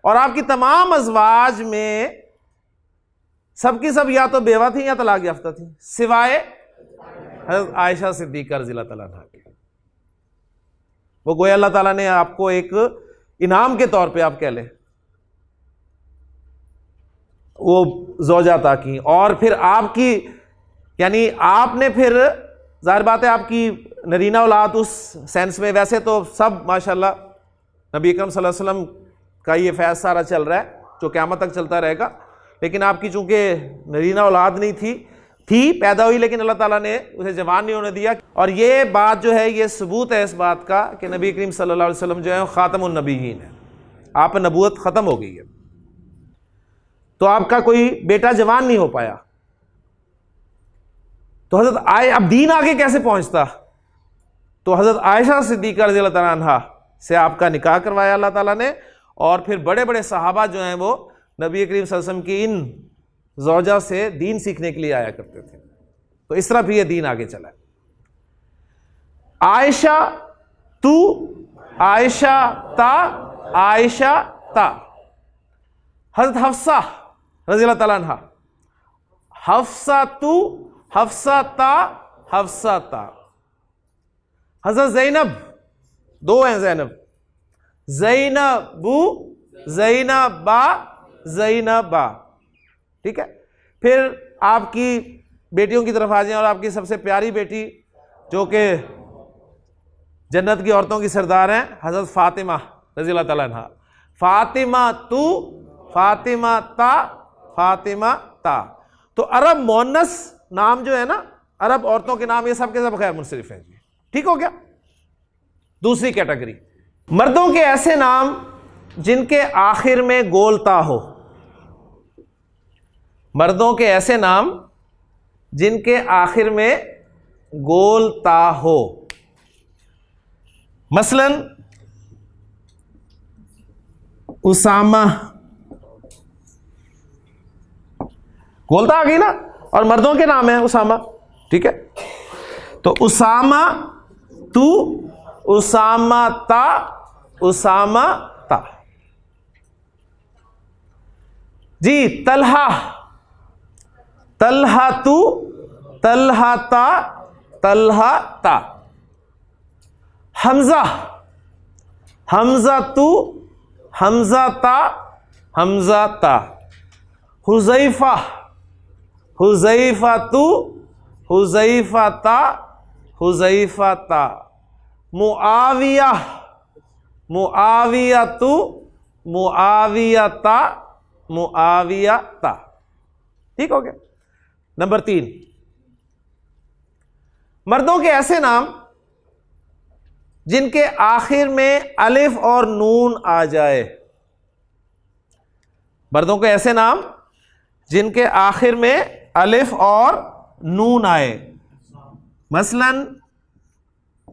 और आपकी तमाम अज़वाज में सबकी सब या तो बेवा थी या तलाक याफ्ता थी, सिवाय हज़रत आयशा सिद्दीक़ा रज़ियल्लाहु ताला अन्हा के। वो गोया अल्लाह ताला ने आपको एक इनाम के तौर पे आप कह लें वो ज़ौजा अता की। और फिर आपकी, यानी आपने फिर ज़ाहिर बात है आपकी नरीना औलाद उस सेंस में, वैसे तो सब माशाल्लाह नबी अकरम सल्लल्लाहु अलैहि वसल्लम का ये फैज़ सारा चल रहा है जो क़यामत तक चलता रहेगा, लेकिन आपकी चूँकि नरीना औलाद नहीं थी पैदा हुई, लेकिन अल्लाह ताला ने उसे जवान नहीं होने दिया। और ये बात जो है ये सबूत है इस बात का कि नबी करीम सल्लल्लाहु अलैहि वसल्लम जो है ख़ातमुन नबीयीन है, आप नबूवत ख़त्म हो गई है, तो आपका कोई बेटा जवान नहीं हो पाया। तो हज़रत अब दीन आगे कैसे पहुंचता? तो हज़रत आयशा सिद्दीक़ा रज़ियल्लाहु तआला अन्हा से आपका निकाह करवाया अल्लाह ताला ने, और फिर बड़े बड़े सहाबा जो हैं वो नबी करीम सल्लल्लाहु अलैहि वसल्लम की इन ज़ौजा से दीन सीखने के लिए आया करते थे। तो इस तरह भी ये दीन आगे चला है। आयशा तू, आयशा ता, आयशा ता। हज़रत हफ्सा रज़ियल्लाहु तआला अन्हा, हफ्सा तू, हफ्सा ता, हफ्सा ता। हज़रत ज़ैनब, दो हैं ज़ैनब, ज़ैनबू, ज़ैनबा, ज़ैनबा, ठीक है। फिर आपकी बेटियों की तरफ आ जाएं, और आपकी सबसे प्यारी बेटी जो कि जन्नत की औरतों की सरदार हैं, हज़रत फ़ातिमा रज़ियल्लाहु तआला अन्हा। फ़ातिमा तू, फ़ातिमा ता, फ़ातिमा ता। तो अरब मोनस नाम जो है ना, अरब औरतों के नाम, ये सब के सब खैर मुनसरिफ हैं जी, ठीक हो गया। दूसरी कैटेगरी, मर्दों के ऐसे नाम जिनके आखिर में गोलता हो। मर्दों के ऐसे नाम जिनके आखिर में गोलता हो। मसलन उसामा, गोलता आ गई ना, और मर्दों के नाम है उसामा, ठीक है। तो उसामा तू, उसामा ता, उसामा ता जी। तलहा, तलहा तू, तलहा ता, तलहा ता। हमजा, हमजा तू, हमजा ता, हमजा ता। हुज़ैफा, हुज़ैफा तू, हुज़ैफा ता, हुज़ैफा ता। मुआविया, मुआविया तू, मुआविया ता, मुआविया ता, ठीक हो गया। नंबर 3, मर्दों के ऐसे नाम जिनके आखिर में अलिफ और नून आ जाए। मर्दों के ऐसे नाम जिनके आखिर में अलिफ और नून आए। मसलन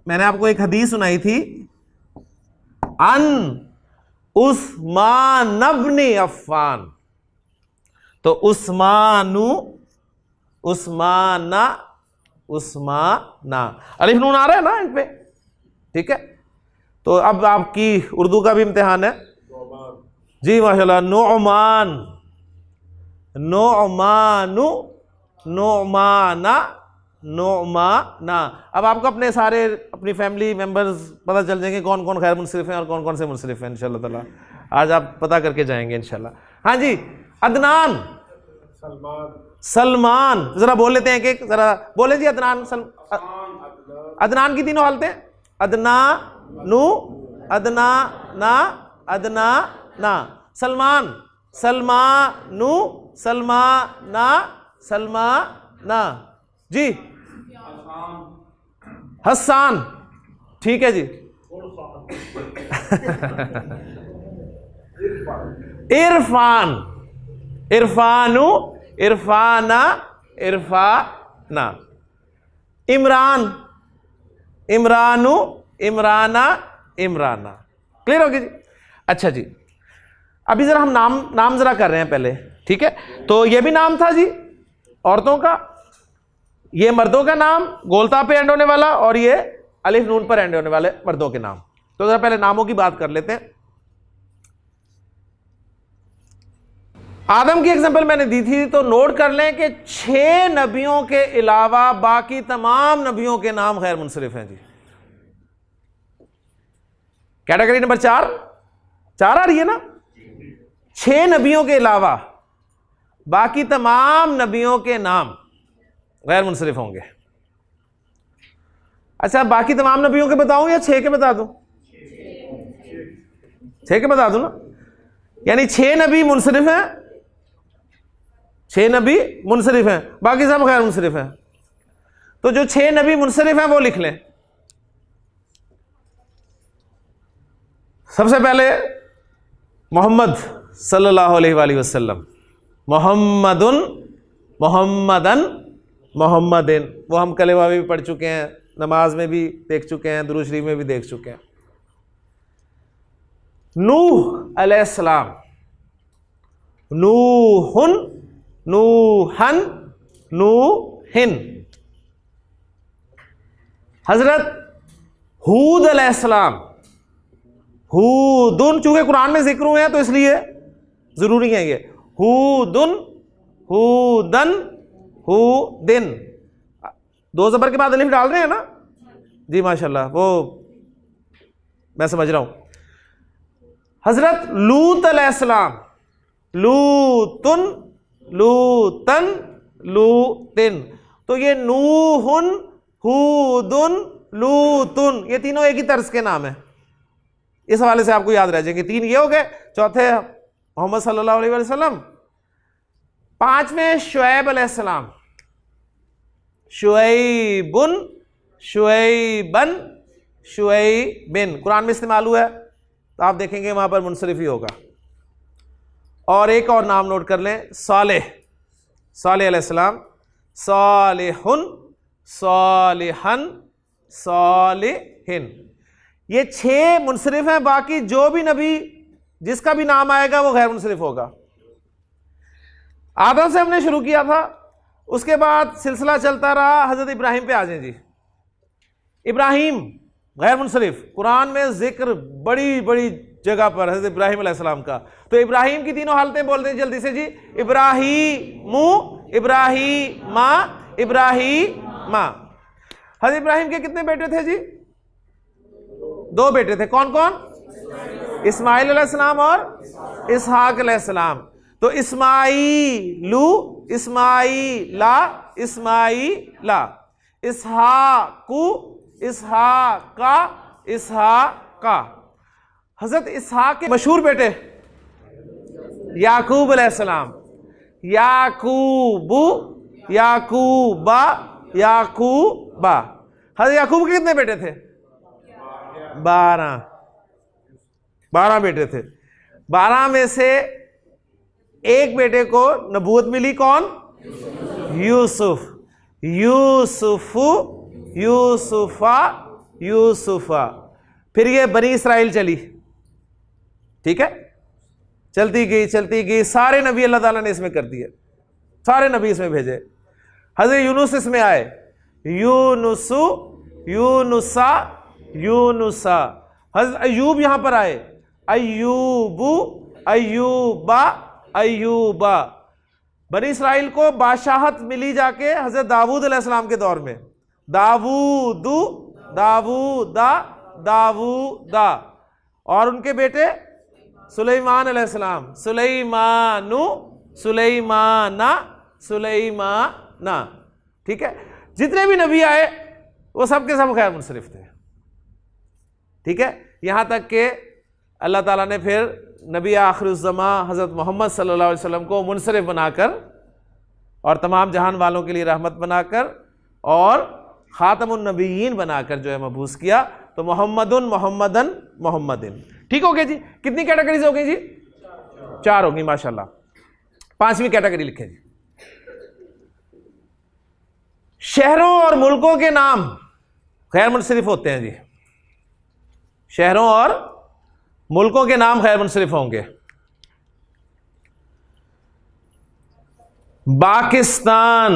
मैंने आपको एक हदीस सुनाई थी, अन उस्मान इब्न अफ़्फ़ान। तो उस्मानु, उस्माना, उस्माना, अलिफ नून आ रहा है ना इन पे, ठीक है। तो अब आपकी उर्दू का भी इम्तिहान है जी, माशाल्लाह। नुअमान, नुअमानु, नुअमाना, नुअमाना। अब आपको अपने सारे अपनी फैमिली मेंबर्स पता चल जाएंगे कौन कौन खैर मुनसरिफ हैं और कौन कौन से मुनसरिफ हैं इंशाल्लाह ताला। आज आप पता करके जाएंगे इंशाल्लाह। हाँ जी, अदनान, सलमान, सलमान, जरा बोल लेते हैं एक, जरा बोले जी। अदनान, अदनान की तीनों हालतें, अदना नु, अदना ना, अदना ना। सलमान, सलमानु, सलमाना, सलमाना जी। हसान, ठीक है जी। इरफान, इरफानु, इरफाना, इरफाना। इमरान, इमरानु, इमराना, इमराना। क्लियर होगी जी। अच्छा जी, अभी जरा हम नाम जरा कर रहे हैं पहले, ठीक है। तो ये भी नाम था जी औरतों का, ये मर्दों का नाम गोलता पे एंड होने वाला, और ये अलिफ नून पर एंड होने वाले मर्दों के नाम। तो जरा पहले नामों की बात कर लेते हैं। आदम की एग्जांपल मैंने दी थी, तो नोट कर लें कि 6 नबियों के अलावा बाकी तमाम नबियों के नाम गैर मुनसरिफ हैं जी। कैटेगरी नंबर 4 आ रही है ना। 6 नबियों के अलावा बाकी तमाम नबियों के नाम गैर मुनसरिफ होंगे। अच्छा, बाकी तमाम नबियों के बताऊं या 6 के बता दूं? 6 के बता दूं ना, यानी 6 नबी मुनसरिफ हैं, 6 नबी मुनसरिफ हैं, बाकी सब गैर मुनसरिफ हैं। तो जो 6 नबी मुनसरिफ हैं वो लिख लें। सबसे पहले मोहम्मद सल्लल्लाहु अलैहि वसल्लम, मोहम्मदुन, मोहम्मदन, मोहम्मदिन, वो हम कलेमा में भी पढ़ चुके हैं, नमाज में भी देख चुके हैं, दुरूद शरीफ में भी देख चुके हैं। नूह अलैहिस्सलाम, नूहुन, नूहन, नूहिन। हजरत हूद अलैहिस्सलाम, हूदुन, चूंकि कुरान में जिक्र हुए हैं तो इसलिए जरूरी है ये, हूदुन, हूदन, हूदिन। 2 ज़बर के बाद अलिफ डाल रहे हैं ना जी, माशाल्लाह, वो मैं समझ रहा हूं। हजरत लूत अलैहिस्सलाम, लूतुन, लूतन, लूतिन। तो ये नूहुन, हूदुन, लूतुन, ये तीनों एक ही तर्ज के नाम है, इस हवाले से आपको याद रह जाएंगे। 3 ये हो गए, चौथे मोहम्मद सल्लल्लाहु अलैहि वसल्लम। 5वें शुएब अलैहिस्सलाम, शुएबुन, शुएबन, शुएबिन, कुरान में इस्तेमाल हुआ है तो आप देखेंगे वहां पर मुनसरिफ ही होगा। और एक और नाम नोट कर लें, सालेह, सालेह अलैहिस्सलाम, सालिहुन, सालिहन, सालिहिन। ये 6 मुनसरिफ हैं, बाकी जो भी नबी जिसका भी नाम आएगा वो गैर मुनसरिफ होगा। आदम से हमने शुरू किया था, उसके बाद सिलसिला चलता रहा, हजरत इब्राहिम पे आ जाए जी। इब्राहिम गैर मुनसरिफ, कुरान में जिक्र बड़ी बड़ी जगह पर हजरत इब्राहिम अलैहिस्सलाम का। तो इब्राहिम की तीनों हालतें बोलते हैं जल्दी से जी। इब्राहीमु, इब्राहीमा, इब्राहीमा। हजरत इब्राहिम के कितने बेटे थे जी? 2 बेटे थे। कौन कौन? इस्माइल अलैहिस्सलाम और इसहाक अलैहिस्सलाम। तो इस्माइलू, इस्माइला, इस्माइला, इसहाकू, इसहाका, इसहाका। हजरत इसहाक के मशहूर बेटे याकूब अलैहिस्सलाम, याकूबू, याकूबा, याकूबा। हजरत याकूब के कितने बेटे थे? 12 बेटे थे। 12 में से एक बेटे को नबूवत मिली, कौन? यूसुफ, यूसुफु, यूसुफा, यूसुफा। फिर ये बनी इसराइल चली, ठीक है, चलती गई, सारे नबी अल्लाह ताला ने इसमें कर दिए, सारे नबी इसमें भेजे। हजरत यूनुस इसमें आए, यूनुसु, यूनुसा, यूनुसा। हजरत अयूब यहां पर आए, अयूबू, अयूबा, अयूबा। बनी इसराइल को बादशाहत मिली जाके हजरत दाऊद अलैहिस्सलाम के दौर में, दाऊदू, दाऊदा, दाऊदा। और उनके बेटे सुलेमान अलैहिस्सलाम, सुलेमानु, सुलेमाना, सुलेमाना। ठीक है, जितने भी नबी आए वो सब के सब गैर मुनसरिफ थे। ठीक है, यहां तक कि अल्लाह ताला ने फिर नबी आखिरुज़्ज़मा हज़रत मोहम्मद सल्लल्लाहु अलैहि वसल्लम को मुनसरिफ बनाकर और तमाम जहान वालों के लिए रहमत बनाकर और ख़ातमुन नबीयीन बनाकर जो है मबूस किया। तो मोहम्मदुन, मोहम्मदन, मोहम्मदिन। ठीक हो गया जी। कितनी कैटेगरीज हो गई जी? 4 होगी माशाल्लाह। 5वीं कैटेगरी लिखे जी, शहरों और मुल्कों के नाम गैर मुनसरिफ होते हैं जी। शहरों और मुल्कों के नाम गैर मुनसरिफ होंगे। पाकिस्तान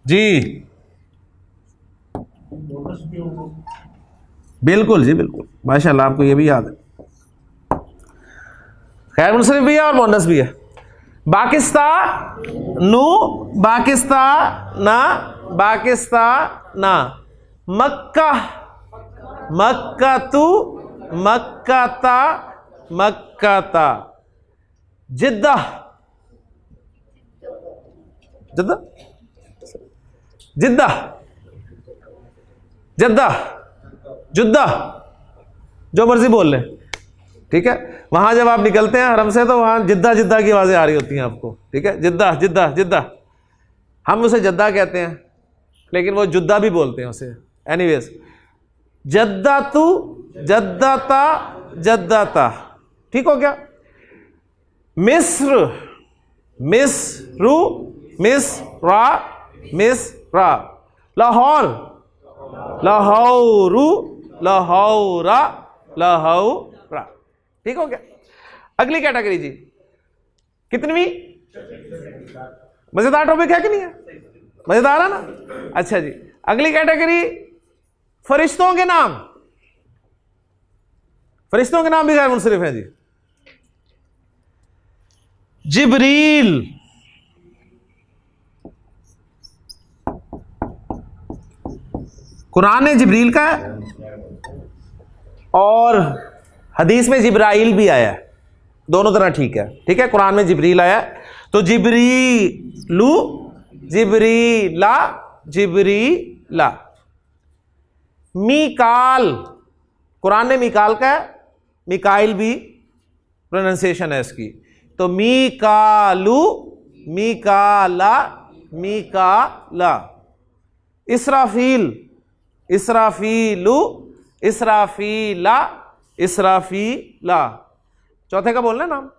जी, बिल्कुल जी, बिल्कुल माशाल्लाह, आपको ये भी याद है। गैर मुनसरिफ भी है और मोनस भी है। पाकिस्तानु, पाकिस्ताना, पाकिस्ताना। मक्का, मक्कातु, मक्काता, मक्काता। जिद्दा, जिद्दा, जिद्दा। जद्दा, जुद्दा, जो मर्जी बोल लें, ठीक है। वहां जब आप निकलते हैं हरम से तो वहां जिद्दा जिद्दा की आवाजें आ रही होती हैं आपको, ठीक है। जिद्दा जिद्दा जिद्दा, हम उसे जद्दा कहते हैं लेकिन वो जुद्दा भी बोलते हैं उसे। एनीवेज, जद्दातु, जद्दाता, जद्दाता, ठीक हो गया। मिस्र, मिस्रु, मिस्रा, मिस्रा। लाहौर, लाहौरु, लाहौरा, लाहौरा, ठीक हो गया। अगली कैटेगरी जी, कितनवी? मजेदार टॉपिक है कि नहीं है? मजेदार है ना? अच्छा जी, अगली कैटेगरी फरिश्तों के नाम। फरिश्तों के नाम भी गैर मुनसरिफ हैं जी। जिब्रील, कुरान में जिब्रील का है और हदीस में जिब्राइल भी आया है, दोनों तरह ठीक है, ठीक है। कुरान में जिब्रील आया है तो जिब्रीलु, जिब्रीला, जिब्रीला। मीकाल, कुरान ने मीकाल का है, मिकाइल भी प्रोनाउंसिएशन है इसकी, तो मीकालू, मीकाला, मीकाला। इसराफील, इसराफीलू, इसराफीला, इसराफीला। चौथे का बोलना है नाम,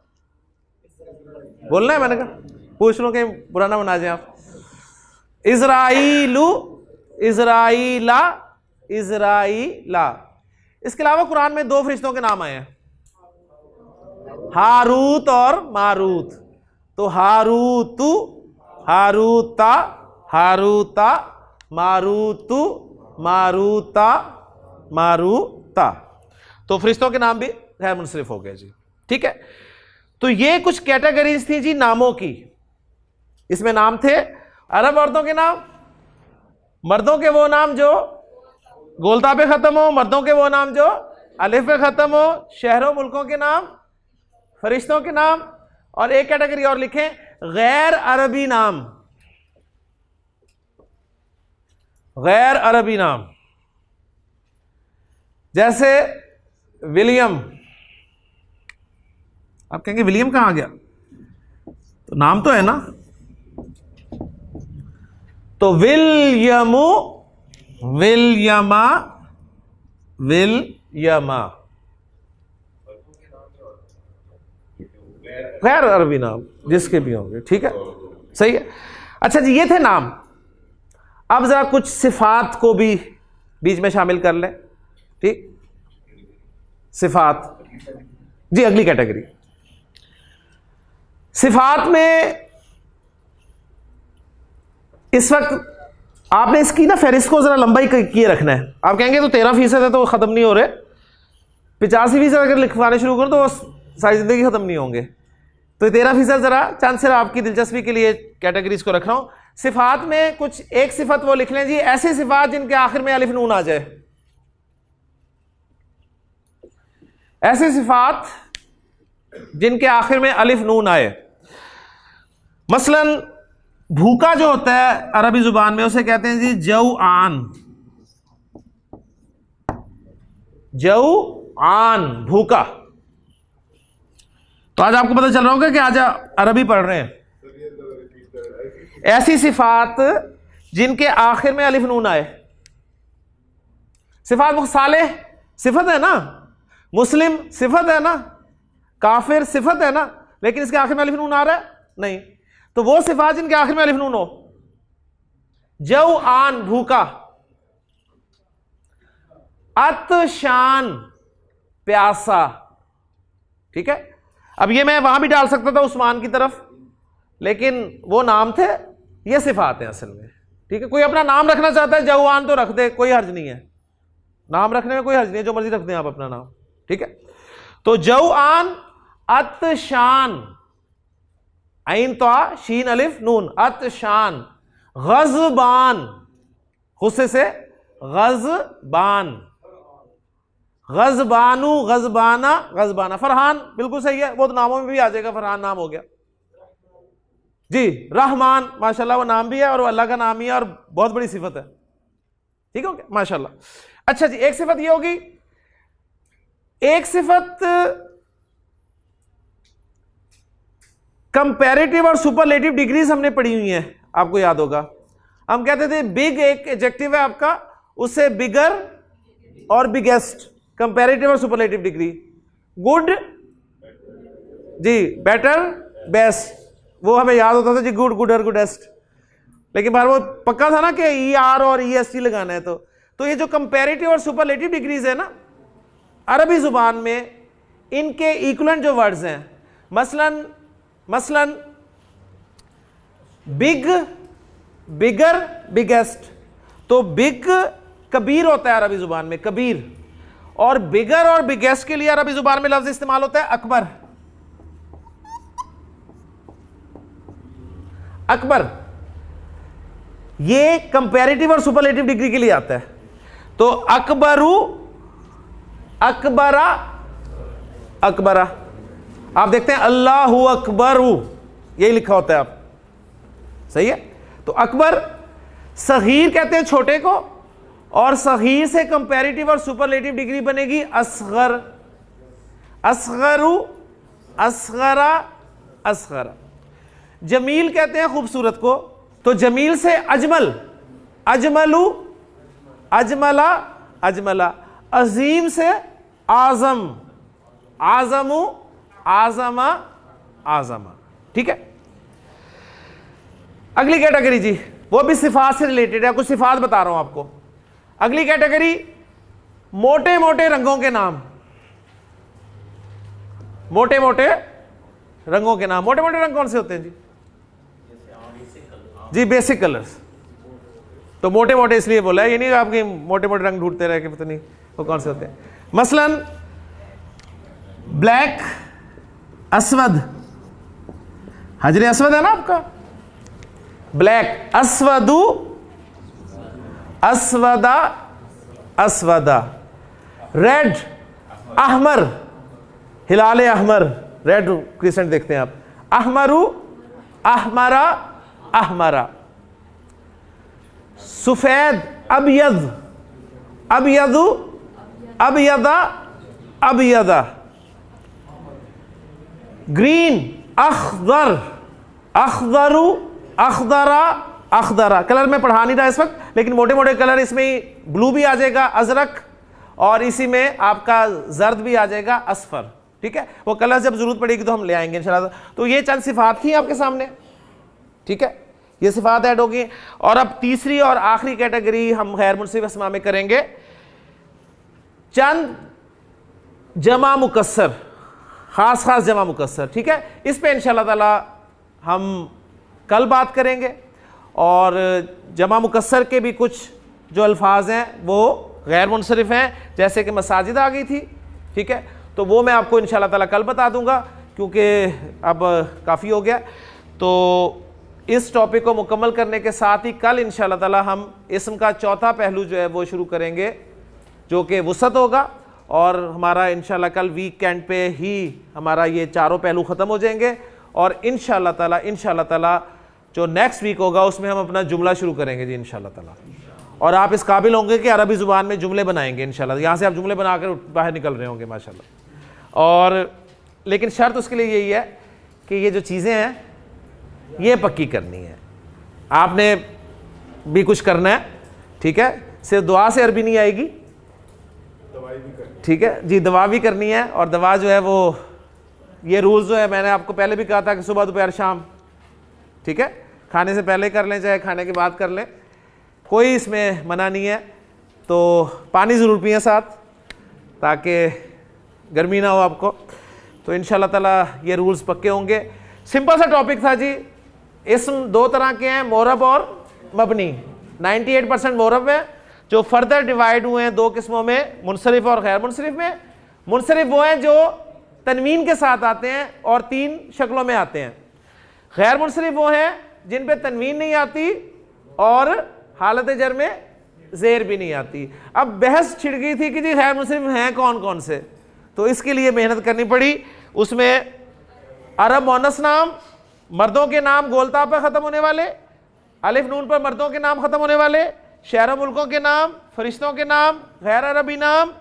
बोलना है, मैंने कहा पूछ लो कहीं बुरा ना बना जाए आप। इज़राइलू, इज़राइला, इज़राइला। इसके अलावा कुरान में दो फरिश्तों के नाम आए हैं, हारूत और मारूत। तो हारूतु, हारूता, हारूता, मारूतु, मारूता, मारूता। तो फरिश्तों के नाम भी गैर मुनसरिफ हो गए जी, ठीक है। तो ये कुछ कैटेगरीज थी जी नामों की। इसमें नाम थे अरब औरतों के नाम, मर्दों के वो नाम जो गोलता पे खत्म हो, मर्दों के वो नाम जो अलिफ पे खत्म हो, शहरों मुल्कों के नाम, फरिश्तों के नाम, और एक कैटेगरी और लिखें गैर अरबी नाम। गैर अरबी नाम जैसे विलियम। आप कहेंगे विलियम कहां आ गया? तो नाम तो है ना, तो विलियमु, विलियमा, विलियमा। गैर अरबी नाम जिसके भी होंगे, ठीक है, सही है। अच्छा जी, ये थे नाम। अब जरा कुछ सिफात को भी बीच में शामिल कर लें, ठीक। सिफात जी, अगली कैटेगरी। सिफात में इस वक्त आपने इसकी ना फहरिस्त को जरा लंबाई किए रखना है। आप कहेंगे तो 13% है तो खत्म नहीं हो रहे, 85% अगर लिखवाने शुरू करो तो सारी जिंदगी खत्म नहीं होंगे। तो 13% जरा चांद से आपकी दिलचस्पी के लिए कैटेगरीज को रख रहा हूं। सिफात में कुछ एक सिफत वो लिख लें जी, ऐसी सिफात जिनके आखिर में अलिफ नून आ जाए। ऐसी सिफात जिनके आखिर में अलिफ नून आए। मसलन भूखा जो होता है अरबी जुबान में उसे कहते हैं जी जौआन। जौआन, भूखा। तो आज आपको पता चल रहा होगा कि आज अरबी पढ़ रहे हैं। ऐसी सिफात जिनके आखिर में अलिफ नून आए। सिफात सालेह सिफत है ना, मुस्लिम सिफत है ना, काफिर सिफत है ना, लेकिन इसके आखिर में अलिफ नून आ रहा है नहीं। तो वो सिफात जिनके आखिर में अलिफ नून हो। जौआन, भूखा। अतशान, प्यासा, ठीक है। अब ये मैं वहां भी डाल सकता था उस्मान की तरफ, लेकिन वो नाम थे, ये सिफात है असल में, ठीक है। कोई अपना नाम रखना चाहता है जौआन तो रख दे, कोई हर्ज नहीं है, नाम रखने में कोई हर्ज नहीं है, जो मर्जी रख दें आप अपना नाम, ठीक है। तो जौआन, अतशान, आइन तो शीन अलिफ नून, अतशान। गज़बान, गुस्से से गज़बान। गज़बानु, गज़बाना, गज़बाना। फरहान बिल्कुल सही है, वो तो नामों में भी आ जाएगा, फरहान नाम हो गया जी। रहमान, माशाल्लाह वो नाम भी है और वो अल्लाह का नाम ही है और बहुत बड़ी सिफत है, ठीक हो गया, माशाल्लाह। अच्छा जी, एक सिफत ये होगी, एक सिफत कंपैरेटिव और सुपरलेटिव डिग्रीज हमने पढ़ी हुई हैं, आपको याद होगा। हम कहते थे बिग एक एडजेक्टिव है आपका, उससे बिगर और बिगेस्ट, कंपैरेटिव और सुपरलेटिव डिग्री। गुड जी, बेटर, बेस्ट, वो हमें याद होता था जी, गुड, गुडर, गुडेस्ट, लेकिन बार वो पक्का था ना कि ई आर और ई एस टी लगाना है। तो ये जो कंपैरेटिव और सुपरलेटिव डिग्रीज है ना, अरबी जुबान में इनके इक्विवेलेंट जो वर्ड्स हैं, मसलन बिग, बिगर, बिगेस्ट, तो बिग कबीर होता है अरबी जुबान में, कबीर, और बिगर और बिगेस्ट के लिए अरबी जुबान में लफ्ज इस्तेमाल होता है अकबर। अकबर ये कंपैरेटिव और सुपरलेटिव डिग्री के लिए आता है। तो अकबरू, अकबरा, अकबरा, आप देखते हैं अल्लाहु अकबरू, यही लिखा होता है, आप सही है। तो अकबर, सगीर कहते हैं छोटे को, और सगीर से कंपैरेटिव और सुपरलेटिव डिग्री बनेगी असगर, असगरू, असगरा, असगरा। जमील कहते हैं खूबसूरत को, तो जमील से अजमल, अजमलू, अजमला, अजमला। अजीम से आजम, आजमू, आजमा, आजमा। ठीक है, अगली कैटेगरी जी, वो भी सिफात से रिलेटेड है, कुछ सिफात बता रहा हूं आपको। अगली कैटेगरी मोटे मोटे रंगों के नाम, मोटे मोटे रंगों के नाम। मोटे मोटे रंग कौन से होते हैं जी? जी बेसिक कलर्स। तो मोटे मोटे इसलिए बोला है, ये नहीं आपके मोटे मोटे रंग ढूंढते रहे कि पता नहीं वो कौन से होते हैं। मसलन ब्लैक, अस्वद, हजरे अस्वद है ना आपका, ब्लैक, अस्वदु, अस्वदा, अस्वदा। रेड, अहमर, हिलाले अहमर, रेड क्रिसेंट देखते हैं आप, अहमरु, अहमरा, अहमरा। सफेद, अबयद, अबयदु, अबयदा, अबयदा। ग्रीन, अखदर, अखदरु, अखदरा, अखदरा। कलर में पढ़ा नहीं रहा इस वक्त, लेकिन मोटे मोटे कलर इसमें ब्लू भी आ जाएगा, अजरक, और इसी में आपका जर्द भी आ जाएगा, असफर। ठीक है, वो कलर जब जरूरत पड़ेगी तो हम ले आएंगे इंशाल्लाह। तो ये चंद सिफात थी आपके सामने, ठीक है, ये सिफात ऐड होगी। और अब तीसरी और आखिरी कैटेगरी हम गैर मुनसिफ अस्मा में करेंगे, चंद जमा मुकस्सर, खास खास जमा मुकस्सर। ठीक है, इस पे इंशाल्लाह ताला हम कल बात करेंगे। और जमा मुकस्सर के भी कुछ जो अल्फाज हैं वो गैर मुनसरिफ हैं, जैसे कि मसाजिद आ गई थी। ठीक है, तो वो मैं आपको इंशाल्लाह ताला कल बता दूंगा, क्योंकि अब काफ़ी हो गया। तो इस टॉपिक को मुकम्मल करने के साथ ही कल इंशाल्लाह ताला हम इस्म का चौथा पहलू जो है वो शुरू करेंगे, जो कि वसत होगा। और हमारा इंशाल्लाह कल वीकेंड पे ही हमारा ये चारों पहलू ख़त्म हो जाएंगे। और इंशाल्लाह ताला जो नेक्स्ट वीक होगा उसमें हम अपना जुमला शुरू करेंगे जी इंशाल्लाह ताला। और आप इस काबिल होंगे कि अरबी ज़ुबान में जुमले बनाएंगे इंशाल्लाह। यहाँ से आप जुमले बनाकर बाहर निकल रहे होंगे माशाल्लाह। और लेकिन शर्त उसके लिए यही है कि ये जो चीज़ें हैं ये पक्की करनी है, आपने भी कुछ करना है। ठीक है, सिर्फ दुआ से अरबी नहीं आएगी, ठीक है जी, दवा भी करनी है। और दवा जो है वो, ये रूल्स जो है मैंने आपको पहले भी कहा था कि सुबह दोपहर शाम, ठीक है, खाने से पहले कर लें चाहे खाने के बाद कर लें, कोई इसमें मना नहीं है। तो पानी ज़रूर पिएं साथ, ताकि गर्मी ना हो आपको। तो इंशाल्लाह ताला ये रूल्स पक्के होंगे। सिंपल सा टॉपिक था जी। इस्म दो तरह के हैं, मोरब और मबनी। 98% मोरब है, जो फर्दर डिवाइड हुए हैं दो किस्मों में, मुनसरिफ और गैर मुनसरिफ में। मुनसरिफ वो हैं जो तनवीन के साथ आते हैं और 3 शक्लों में आते हैं। गैर मुनसरिफ वो हैं जिन पे तनवीन नहीं आती और हालत जर में ज़ेर भी नहीं आती। अब बहस छिड़ गई थी कि जी गैर मुनसरिफ हैं कौन कौन से, तो इसके लिए मेहनत करनी पड़ी। उसमें अरब मोनस नाम, मर्दों के नाम गोलता पर ख़त्म होने वाले, अलिफ नून पर मर्दों के नाम ख़त्म होने वाले, शहरों मुल्कों के नाम, फरिश्तों के नाम, गैर अरबी नाम,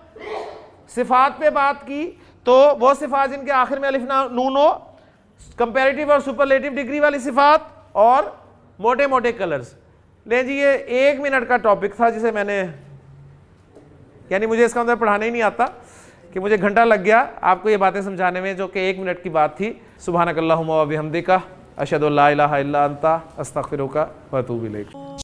सिफात पे बात की तो वो सिफात जिनके आखिर में अलिफ नून हो, कंपैरेटिव और सुपरलेटिव डिग्री वाली सिफात, और मोटे मोटे कलर्स। ले जी ये 1 मिनट का टॉपिक था जिसे मैंने, यानी मुझे इसका मतलब पढ़ाने ही नहीं आता कि मुझे घंटा लग गया आपको ये बातें समझाने में, जो कि 1 मिनट की बात थी। सुब्हानकल्लाहुम्मा व बिहम्दिका अशहदु अल्ला इलाहा इल्ला अंता अस्तगफिरुका व अतूबु इलैक।